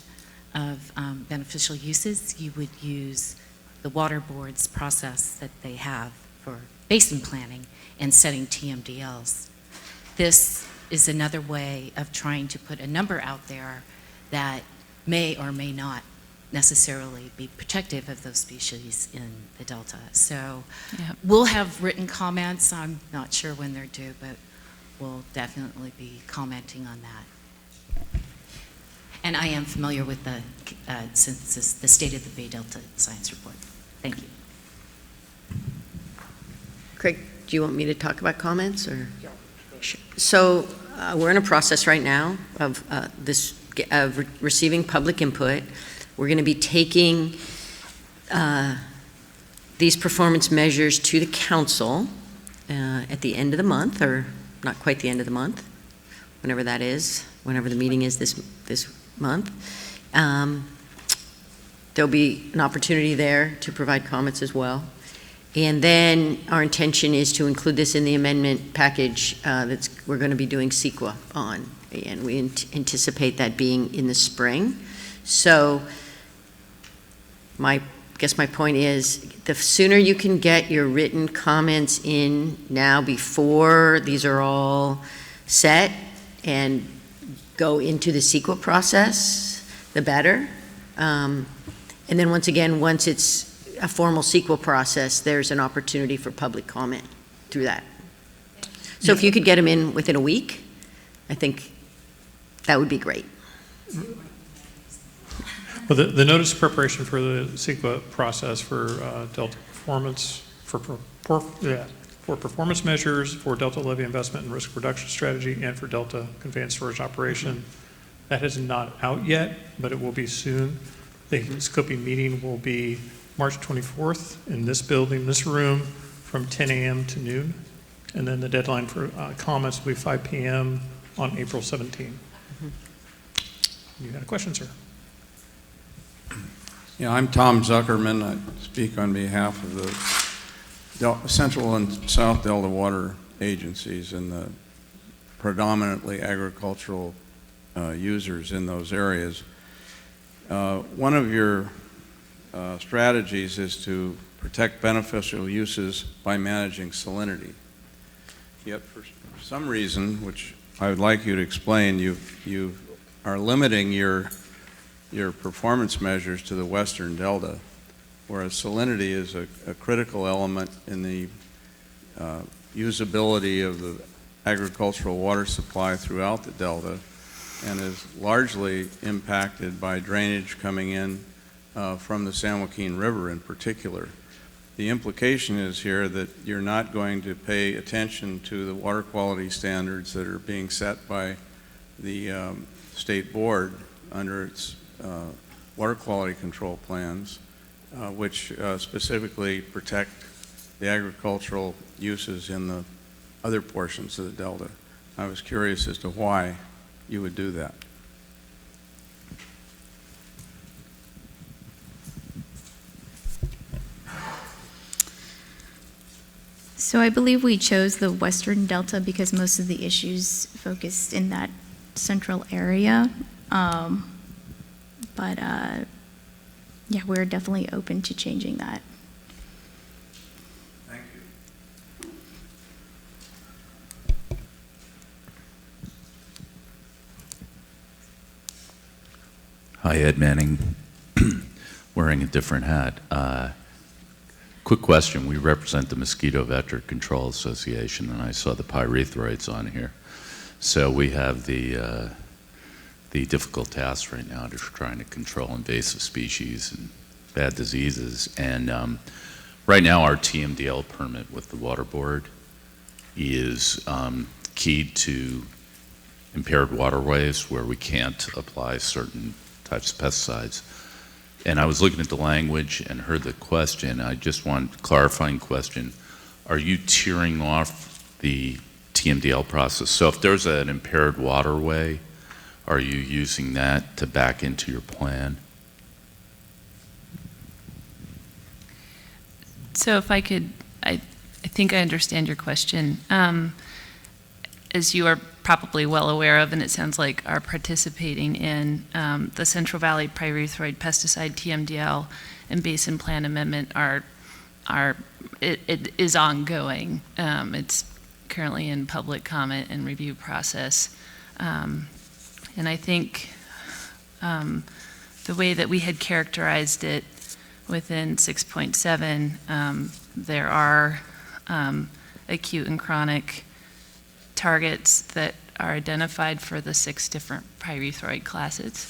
of beneficial uses, you would use the water board's process that they have for basin planning and setting TMDLs. This is another way of trying to put a number out there that may or may not necessarily be protective of those species in the Delta. So we'll have written comments. I'm not sure when they're due, but we'll definitely be commenting on that. And I am familiar with the synthesis, the State of the Bay Delta Science Report. Thank you. Craig, do you want me to talk about comments, or? Sure. So we're in a process right now of receiving public input. We're going to be taking these performance measures to the council at the end of the month, or not quite the end of the month, whenever that is, whenever the meeting is this month. There'll be an opportunity there to provide comments as well. And then our intention is to include this in the amendment package we're going to be doing CEQA on, and we anticipate that being in the spring. So I guess my point is, the sooner you can get your written comments in now before these are all set and go into the CEQA process, the better. And then once it's a formal CEQA process, there's an opportunity for public comment through that. So if you could get them in within a week, I think that would be great. Well, the notice of preparation for the CEQA process for Delta performance, for performance measures, for Delta levy investment and risk reduction strategy, and for Delta conveyance storage operation, that is not out yet, but it will be soon. The scoping meeting will be March 24th in this building, this room, from 10 a.m. to noon. And then the deadline for comments will be 5 p.m. on April 17th. You had a question, sir? Yeah, I'm Tom Zuckerman. I speak on behalf of the Central and South Delta Water Agencies and the predominantly agricultural users in those areas. One of your strategies is to protect beneficial uses by managing salinity. Yet for some reason, which I would like you to explain, you are limiting your performance measures to the Western Delta, whereas salinity is a critical element in the usability of the agricultural water supply throughout the Delta, and is largely impacted by drainage coming in from the San Joaquin River in particular. The implication is here that you're not going to pay attention to the water quality standards that are being set by the state board under its water quality control plans, which specifically protect the agricultural uses in the other portions of the Delta. I was curious as to why you would do that. So I believe we chose the Western Delta because most of the issues focused in that central area. Yeah, we're definitely open to changing that. Thank you. Hi, Ed Manning, wearing a different hat. Quick question. We represent the Mosquito Vector Control Association, and I saw the pyrethroids on here. So we have the difficult task right now to trying to control invasive species and bad diseases. And right now our TMDL permit with the Water Board is keyed to impaired waterways where we can't apply certain types of pesticides. And I was looking at the language and heard the question. I just want a clarifying question. Are you tiering off the TMDL process? So if there's an impaired waterway, are you using that to back into your plan? So if I could, I think I understand your question. As you are probably well aware of, and it sounds like are participating in, the Central Valley Pyrethroid Pesticide TMDL and Basin Plan Amendment it is ongoing. It's currently in public comment and review process. And I think the way that we had characterized it within 6.7, there are acute and chronic targets that are identified for the 6 different pyrethroid classes.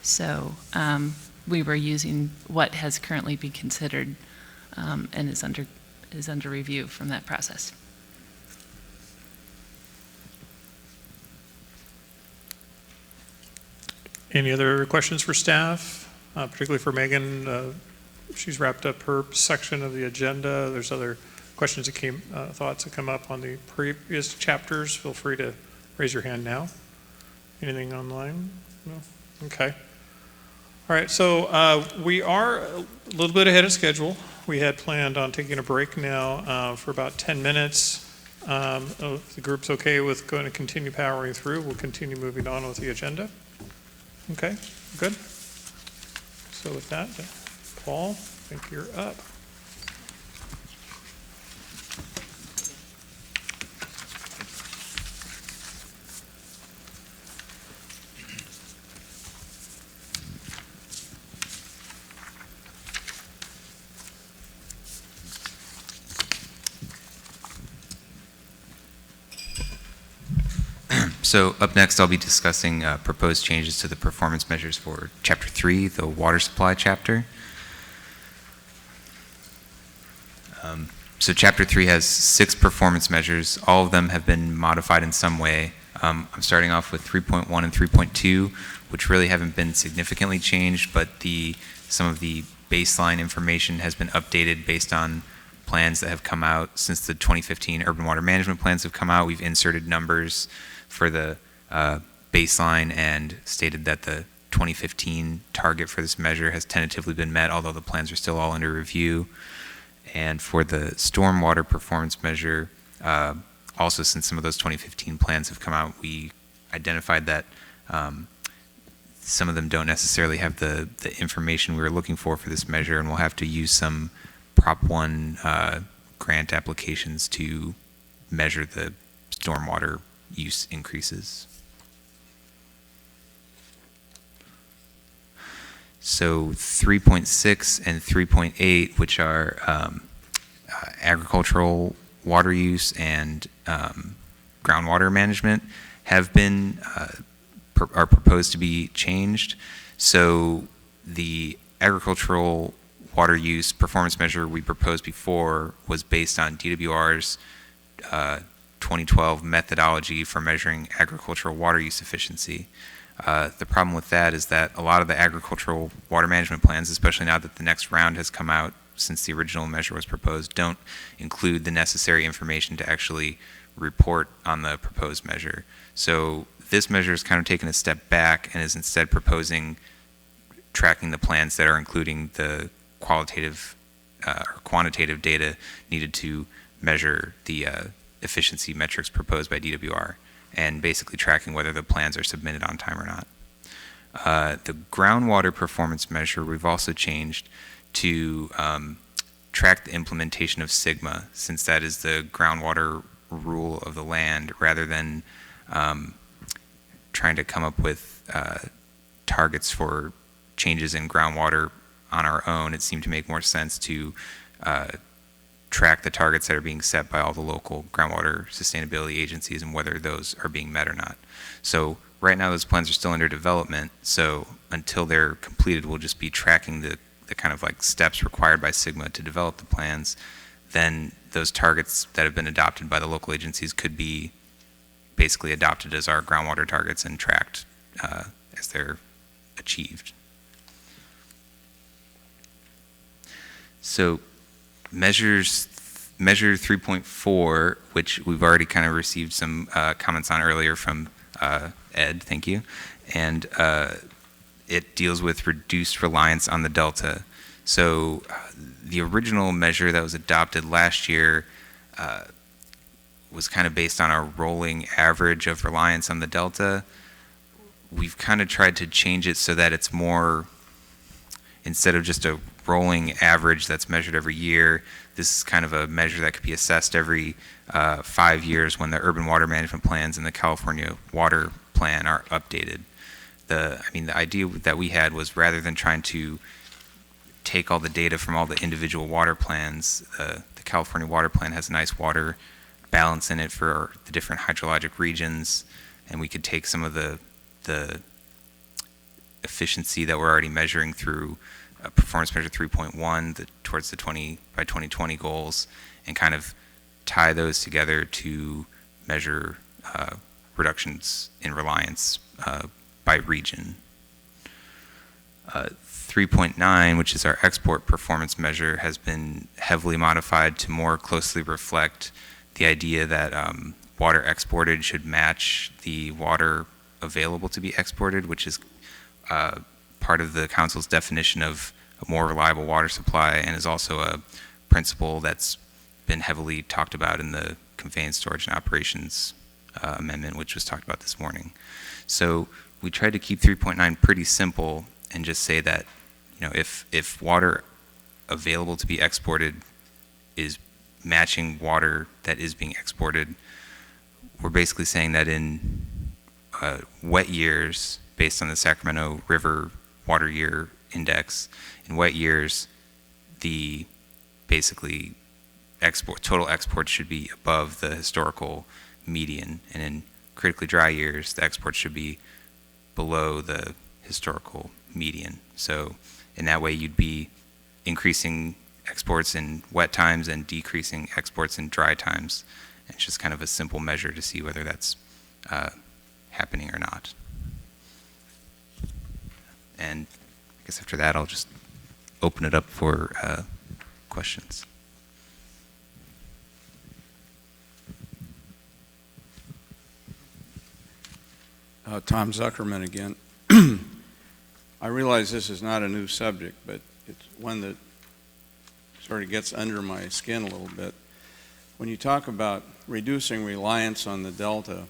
So we were using what has currently been considered and is under review from that process. Any other questions for staff? particularly for Megan. She's wrapped up her section of the agenda. There's other questions that thoughts that come up on the previous chapters. Feel free to raise your hand now. Anything online? No? Okay. All right, so we are a little bit ahead of schedule. We had planned on taking a break now for about 10 minutes. If the group's okay with going to continue powering through, we'll continue moving on with the agenda. Okay, good. So with that, Paul, I think you're up. So up next, I'll be discussing proposed changes to the performance measures for Chapter 3, the water supply chapter. So Chapter 3 has 6 performance measures. All of them have been modified in some way. I'm starting off with 3.1 and 3.2, which really haven't been significantly changed, but some of the baseline information has been updated based on plans that have come out since the 2015 urban water management plans have come out. We've inserted numbers for the baseline and stated that the 2015 target for this measure has tentatively been met, although the plans are still all under review. And for the stormwater performance measure, also since some of those 2015 plans have come out, we identified that some of them don't necessarily have the information we were looking for this measure, and we'll have to use some Prop 1 grant applications to measure the stormwater use increases. So 3.6 and 3.8, which are agricultural water use and groundwater management, have been are proposed to be changed. So the agricultural water use performance measure we proposed before was based on DWR's 2012 methodology for measuring agricultural water use efficiency. The problem with that is that a lot of the agricultural water management plans, especially now that the next round has come out since the original measure was proposed, don't include the necessary information to actually report on the proposed measure. So this measure is kind of taken a step back and is instead proposing tracking the plans that are including the qualitative or quantitative data needed to measure the efficiency metrics proposed by DWR, and basically tracking whether the plans are submitted on time or not. The groundwater performance measure we've also changed to track the implementation of Sigma, since that is the groundwater rule of the land, rather than trying to come up with targets for changes in groundwater on our own. It seemed to make more sense to track the targets that are being set by all the local groundwater sustainability agencies and whether those are being met or not. So right now those plans are still under development, so until they're completed we'll just be tracking the kind of like steps required by Sigma to develop the plans. Then those targets that have been adopted by the local agencies could be basically adopted as our groundwater targets and tracked as they're achieved. So measure 3.4, which we've already kind of received some comments on earlier from Ed, thank you, and it deals with reduced reliance on the delta. So the original measure that was adopted last year was kind of based on a rolling average of reliance on the delta. We've kind of tried to change it so that it's more, instead of just a rolling average that's measured every year, this is kind of a measure that could be assessed every 5 years when the urban water management plans and the California water plan are updated. The idea that we had was, rather than trying to take all the data from all the individual water plans, the California water plan has a nice water balance in it for the different hydrologic regions, and we could take some of the efficiency that we're already measuring through performance measure 3.1 towards the 2020 goals, and kind of tie those together to measure reductions in reliance by region. 3.9, which is our export performance measure, has been heavily modified to more closely reflect the idea that water exported should match the water available to be exported, which is part of the council's definition of a more reliable water supply, and is also a principle that's been heavily talked about in the Conveyance, Storage, and Operations amendment, which was talked about this morning. So we tried to keep 3.9 pretty simple and just say that, you know, if water available to be exported is matching water that is being exported, we're basically saying that in wet years, based on the Sacramento River Water Year Index, in wet years, the basically total exports should be above the historical median, and in critically dry years, the exports should be below the historical median. So in that way, you'd be increasing exports in wet times and decreasing exports in dry times. And it's just kind of a simple measure to see whether that's happening or not. And I guess after that, I'll just open it up for questions. Tom Zuckerman again. I realize this is not a new subject, but it's one that sort of gets under my skin a little bit. When you talk about reducing reliance on the Delta,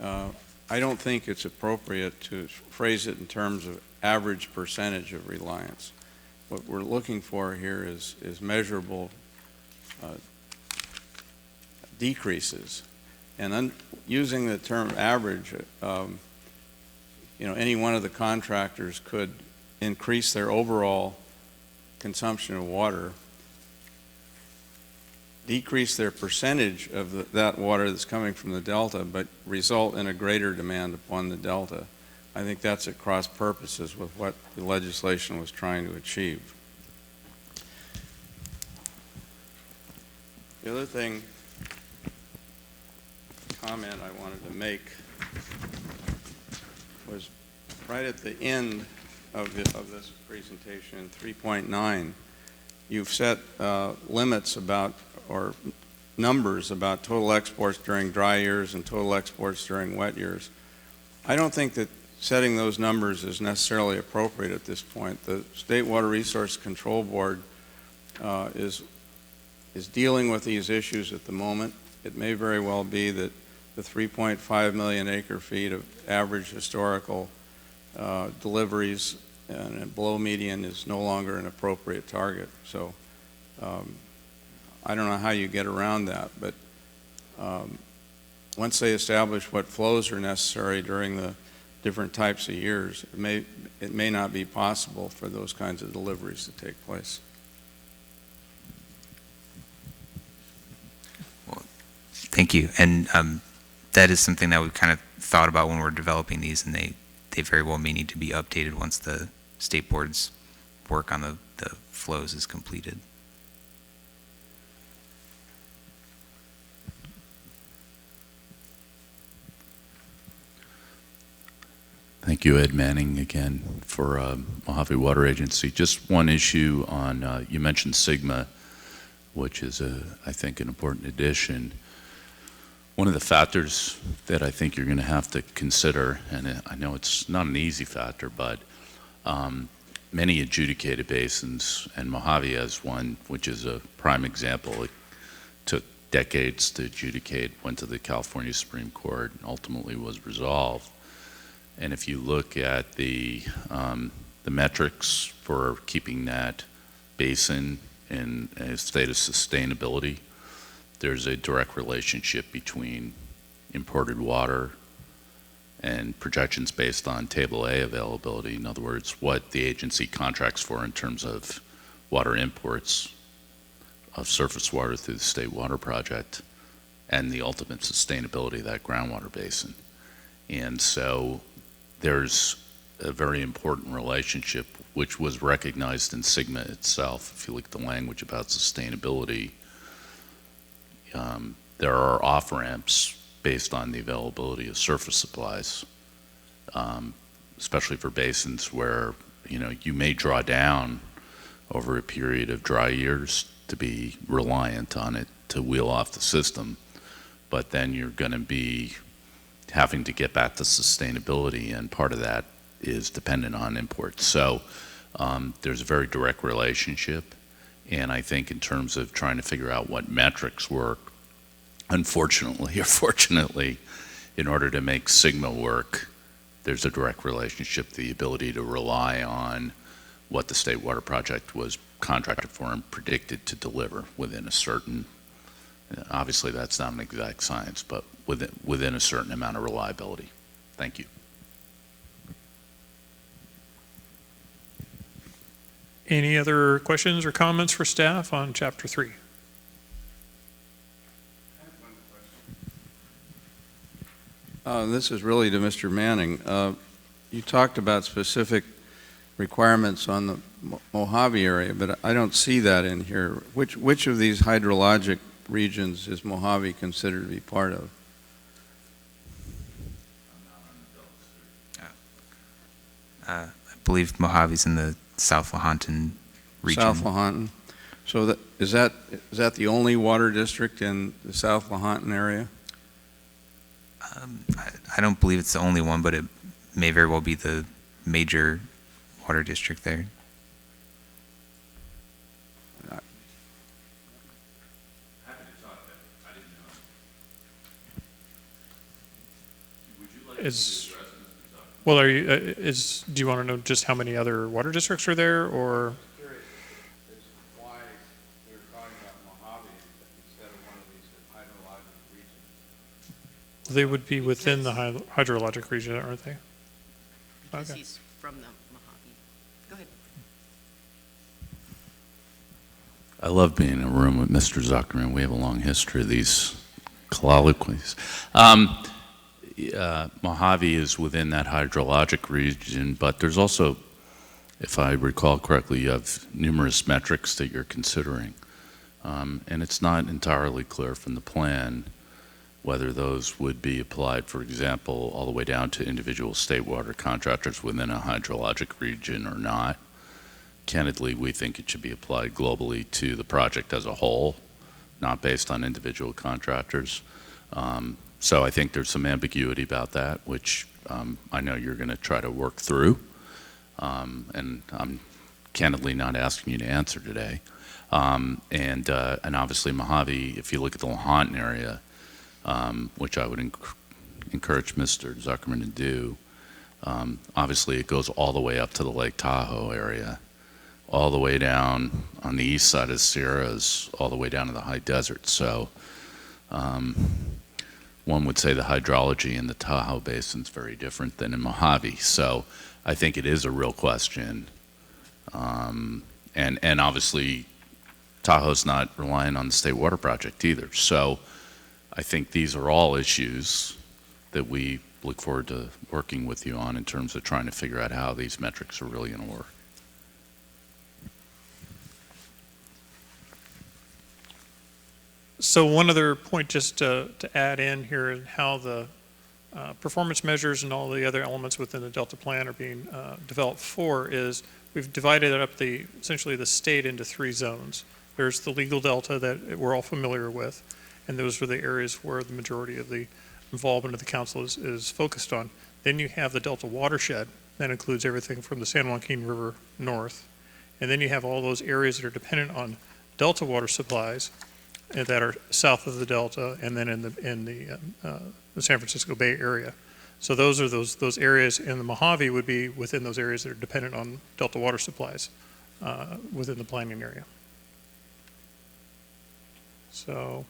I don't think it's appropriate to phrase it in terms of average percentage of reliance. What we're looking for here is measurable decreases. And using the term average, you know, any one of the contractors could increase their overall consumption of water, decrease their percentage of that water that's coming from the Delta, but result in a greater demand upon the Delta. I think that's at cross purposes with what the legislation was trying to achieve. The other comment I wanted to make was right at the end of this presentation in 3.9, you've set limits about, or numbers about total exports during dry years and total exports during wet years. I don't think that setting those numbers is necessarily appropriate at this point. The State Water Resource Control Board is dealing with these issues at the moment. It may very well be that the 3.5 million acre feet of average historical deliveries and below median is no longer an appropriate target. So I don't know how you get around that, but once they establish what flows are necessary during the different types of years, it may not be possible for those kinds of deliveries to take place. Well, thank you. And that is something that we've kind of thought about when we're developing these, and they very well may need to be updated once the state board's work on the flows is completed. Thank you, Ed Manning, again, for Mojave Water Agency. Just one issue on, you mentioned Sigma, which is, I think, an important addition. One of the factors that I think you're going to have to consider, and I know it's not an easy factor, but many adjudicated basins, and Mojave has one, which is a prime example. It took decades to adjudicate, went to the California Supreme Court, and ultimately was resolved. And if you look at the metrics for keeping that basin in a state of sustainability, there's a direct relationship between imported water and projections based on Table A availability. In other words, what the agency contracts for in terms of water imports of surface water through the State Water Project and the ultimate sustainability of that groundwater basin. And so there's a very important relationship which was recognized in Sigma itself. If you look at the language about sustainability, there are off-ramps based on the availability of surface supplies, especially for basins where you may draw down over a period of dry years to be reliant on it to wheel off the system, but then you're going to be having to get back to sustainability, and part of that is dependent on imports. So there's a very direct relationship, and I think in terms of trying to figure out what metrics work, unfortunately or fortunately, in order to make Sigma work, there's a direct relationship, the ability to rely on what the State Water Project was contracted for and predicted to deliver within a certain, obviously that's not an exact science, but within a certain amount of reliability. Thank you. Any other questions or comments for staff on Chapter 3? This is really to Mr. Manning. You talked about specific requirements on the Mojave area, but I don't see that in here. Which of these hydrologic regions is Mojave considered to be part of? I believe Mojave's in the South Lahontan region. South Lahontan. So is that the only water district in the South Lahontan area? I don't believe it's the only one, but it may very well be the major water district there. Well, do you want to know just how many other water districts are there, or? Why we're talking about Mojave instead of one of these hydrologic regions? They would be within the hydrologic region, aren't they? Because Okay. he's from the Mojave. Go ahead. I love being in a room with Mr. Zuckerman. We have a long history of these colloquies. Mojave is within that hydrologic region, but there's also, if I recall correctly, you have numerous metrics that you're considering. And it's not entirely clear from the plan whether those would be applied, for example, all the way down to individual state water contractors within a hydrologic region or not. Candidly, we think it should be applied globally to the project as a whole, not based on individual contractors. So I think there's some ambiguity about that, which I know you're going to try to work through. And I'm candidly not asking you to answer today. And obviously Mojave, if you look at the Lahontan area, which I would encourage Mr. Zuckerman to do, obviously it goes all the way up to the Lake Tahoe area, all the way down on the east side of the Sierras, all the way down to the high desert. So one would say the hydrology in the Tahoe Basin is very different than in Mojave. So I think it is a real question. And obviously Tahoe's not relying on the State Water Project either. So I think these are all issues that we look forward to working with you on in terms of trying to figure out how these metrics are really going to work. So one other point just to add in here and how the performance measures and all the other elements within the Delta Plan are being developed for is we've divided up essentially the state into 3 zones. There's the legal delta that we're all familiar with, and those are the areas where the majority of the involvement of the council is focused on. Then you have the Delta watershed that includes everything from the San Joaquin River north, and then you have all those areas that are dependent on Delta water supplies that are south of the Delta, and then in the San Francisco Bay area. So those are those areas, and the Mojave would be within those areas that are dependent on Delta water supplies within the planning area. So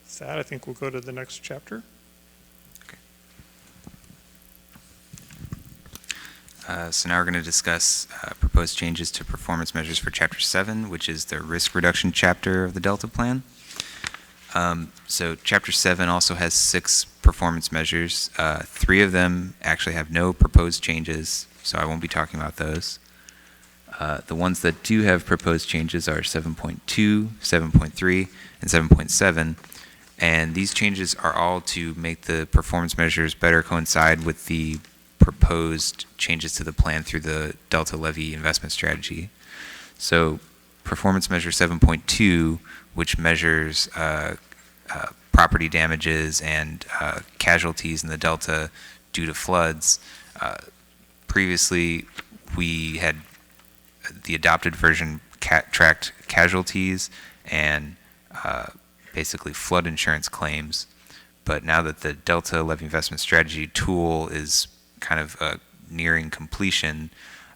with that, I think we'll go to the next chapter. So now we're going to discuss proposed changes to performance measures for Chapter 7, which is the risk reduction chapter of the Delta Plan. So Chapter 7 also has 6 performance measures. 3 of them actually have no proposed changes, so I won't be talking about those. The ones that do have proposed changes are 7.2, 7.3, and 7.7. And these changes are all to make the performance measures better coincide with the proposed changes to the plan through the Delta Levy investment strategy. So performance measure 7.2, which measures property damages and casualties in the Delta due to floods. Previously, we had the adopted version tracked casualties and basically flood insurance claims. But now that the Delta Levy Investment Strategy tool is kind of nearing completion,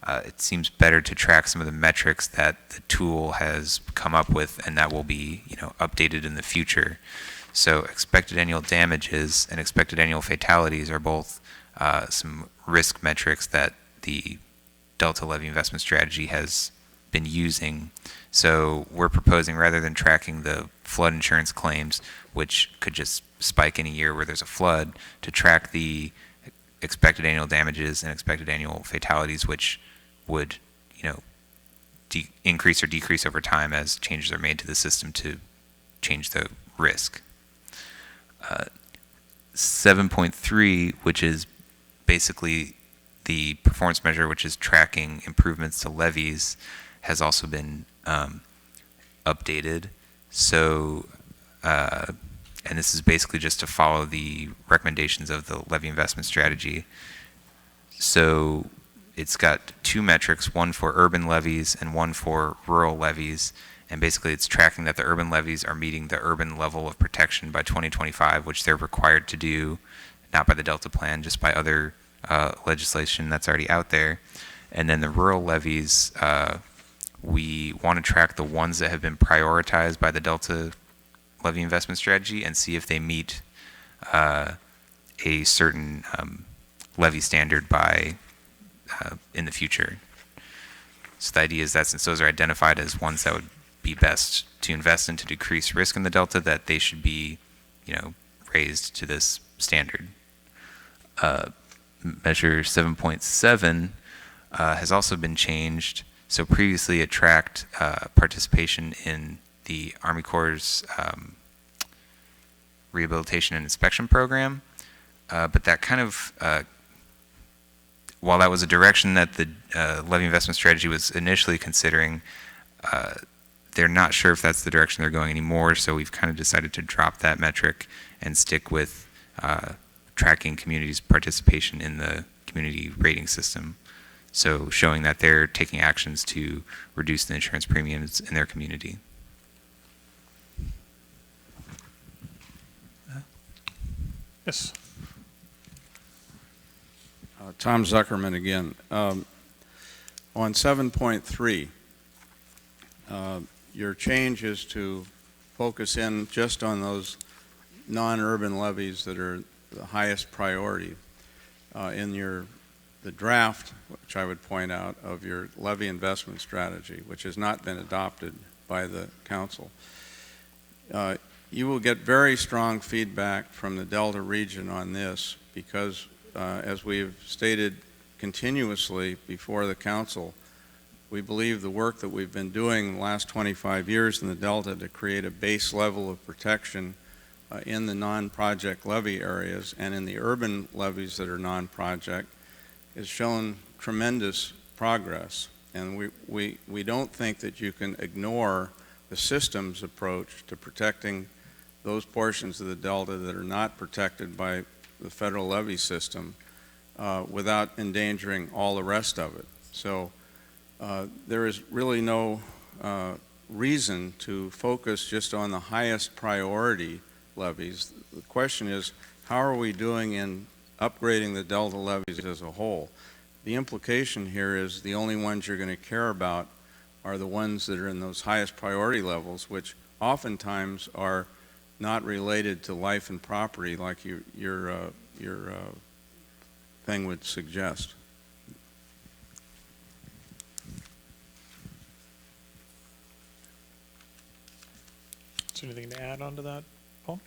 it seems better to track some of the metrics that the tool has come up with, and that will be, updated in the future. So expected annual damages and expected annual fatalities are both some risk metrics that the Delta Levy Investment Strategy has been using. So we're proposing, rather than tracking the flood insurance claims, which could just spike in a year where there's a flood, to track the expected annual damages and expected annual fatalities, which would, increase or decrease over time as changes are made to the system to change the risk. 7.3, which is basically the performance measure, which is tracking improvements to levies, has also been updated. So, and this is basically just to follow the recommendations of the levy investment strategy. So it's got two metrics, one for urban levies and one for rural levies. And basically it's tracking that the urban levies are meeting the urban level of protection by 2025, which they're required to do, not by the Delta plan, just by other legislation that's already out there. And then the rural levies, we want to track the ones that have been prioritized by the Delta Levy Investment Strategy and see if they meet a certain levy standard by in the future. So the idea is that since those are identified as ones that would be best to invest in to decrease risk in the Delta, that they should be, raised to this standard. Measure 7.7 has also been changed. So previously it tracked participation in the Army Corps' rehabilitation and inspection program, but that kind of, while that was a direction that the levy investment strategy was initially considering, they're not sure if that's the direction they're going anymore, so we've kind of decided to drop that metric and stick with tracking communities' participation in the community rating system. So showing that they're taking actions to reduce the insurance premiums in their community. Yes. Tom Zuckerman again. On 7.3, your change is to focus in just on those non-urban levies that are the highest priority. In the draft, which I would point out, of your levy investment strategy, which has not been adopted by the council, you will get very strong feedback from the Delta region on this because, as we've stated continuously before the council, we believe the work that we've been doing the last 25 years in the Delta to create a base level of protection in the non-project levy areas and in the urban levies that are non-project has shown tremendous progress. And we don't think that you can ignore the systems approach to protecting those portions of the Delta that are not protected by the federal levy system without endangering all the rest of it. So there is really no reason to focus just on the highest priority levies. The question is, how are we doing in upgrading the Delta levies as a whole? The implication here is the only ones you're going to care about are the ones that are in those highest priority levels, which oftentimes are not related to life and property like your thing would suggest. Is there anything to add on to that, Paul?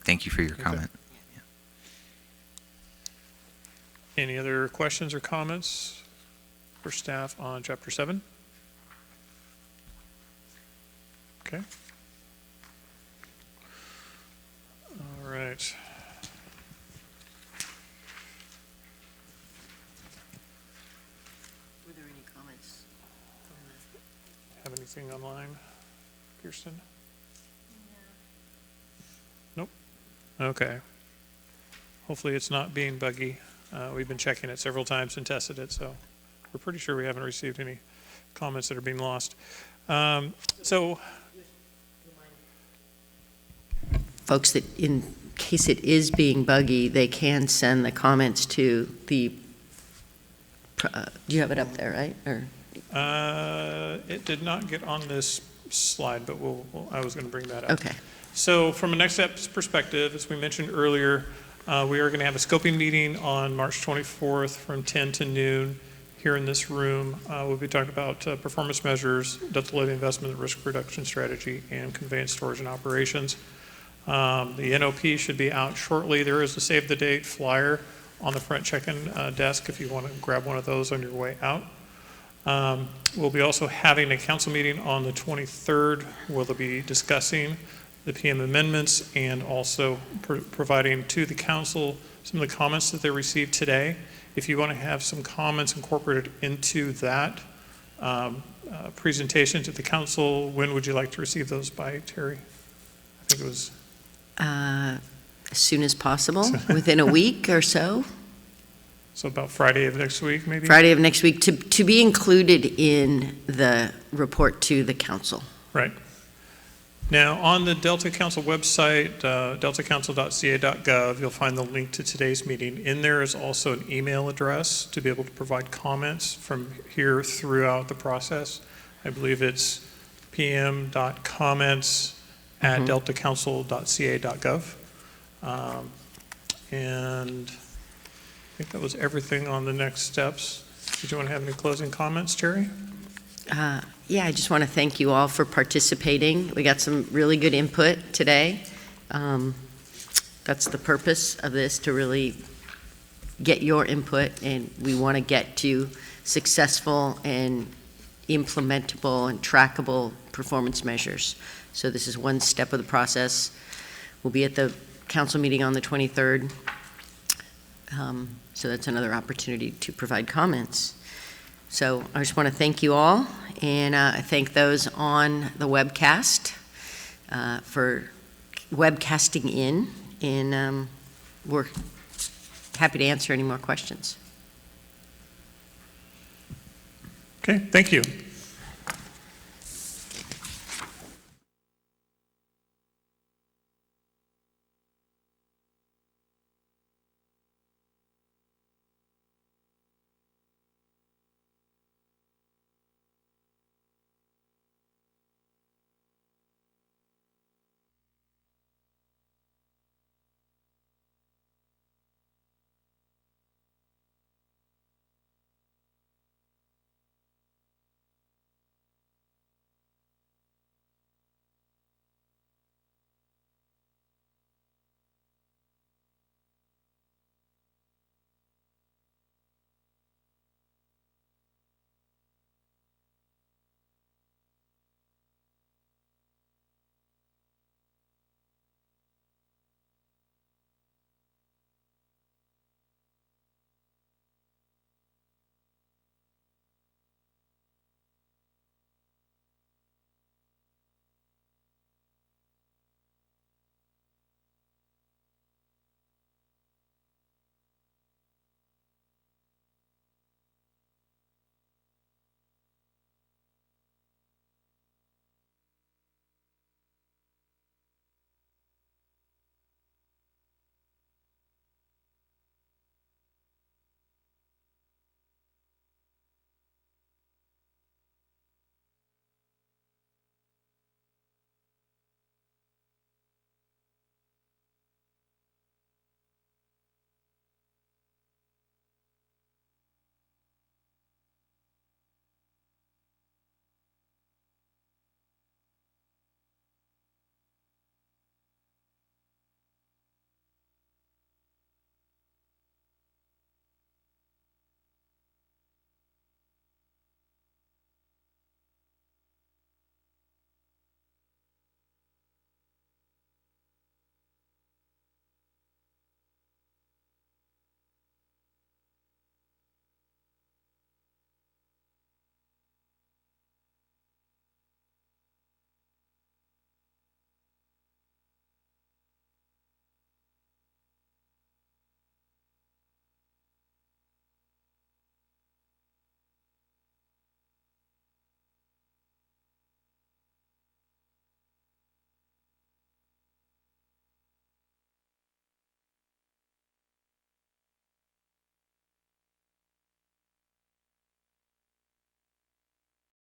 Thank you for your comment. Any other questions or comments for staff on Chapter 7? Okay. All right. working online? Kirsten? Nope. Okay. Hopefully it's not being buggy. We've been checking it several times and tested it, so we're pretty sure we haven't received any comments that are being lost. So, Folks, that in case it is being buggy, they can send the comments to the, do you have it up there, right? Or it did not get on this slide, but I was going to bring that up. Okay. So from a next steps perspective, as we mentioned earlier, we are going to have a scoping meeting on March 24th from 10 to noon here in this room. We'll be talking about performance measures, Delta levy investment, risk reduction strategy, and conveyance, storage, and operations. The NOP should be out shortly. There is a save the date flyer on the front check-in desk if you want to grab one of those on your way out. We'll be also having a council meeting on the 23rd where they'll be discussing the PM amendments and also providing to the council some of the comments that they received today. If you want to have some comments incorporated into that presentation to the council, when would you like to receive those by, Terry? I think it was... as soon as possible, within a week or so. So about Friday of next week, maybe? Friday of next week, to be included in the report to the council. Right. Now, on the Delta Council website, deltacouncil.ca.gov, you'll find the link to today's meeting. In there is also an email address to be able to provide comments from here throughout the process. I believe it's pm.comments@deltacouncil.ca.gov. And I think that was everything on the next steps. Did you want to have any closing comments, Terry? Yeah, I just want to thank you all for participating. We got some really good input today. That's the purpose of this, to really get your input, and we want to get to successful and implementable and trackable performance measures. So this is one step of the process. We'll be at the council meeting on the 23rd. So that's another opportunity to provide comments. So I just want to thank you all, and I thank those on the webcast for webcasting in, and we're happy to answer any more questions. Okay, thank you.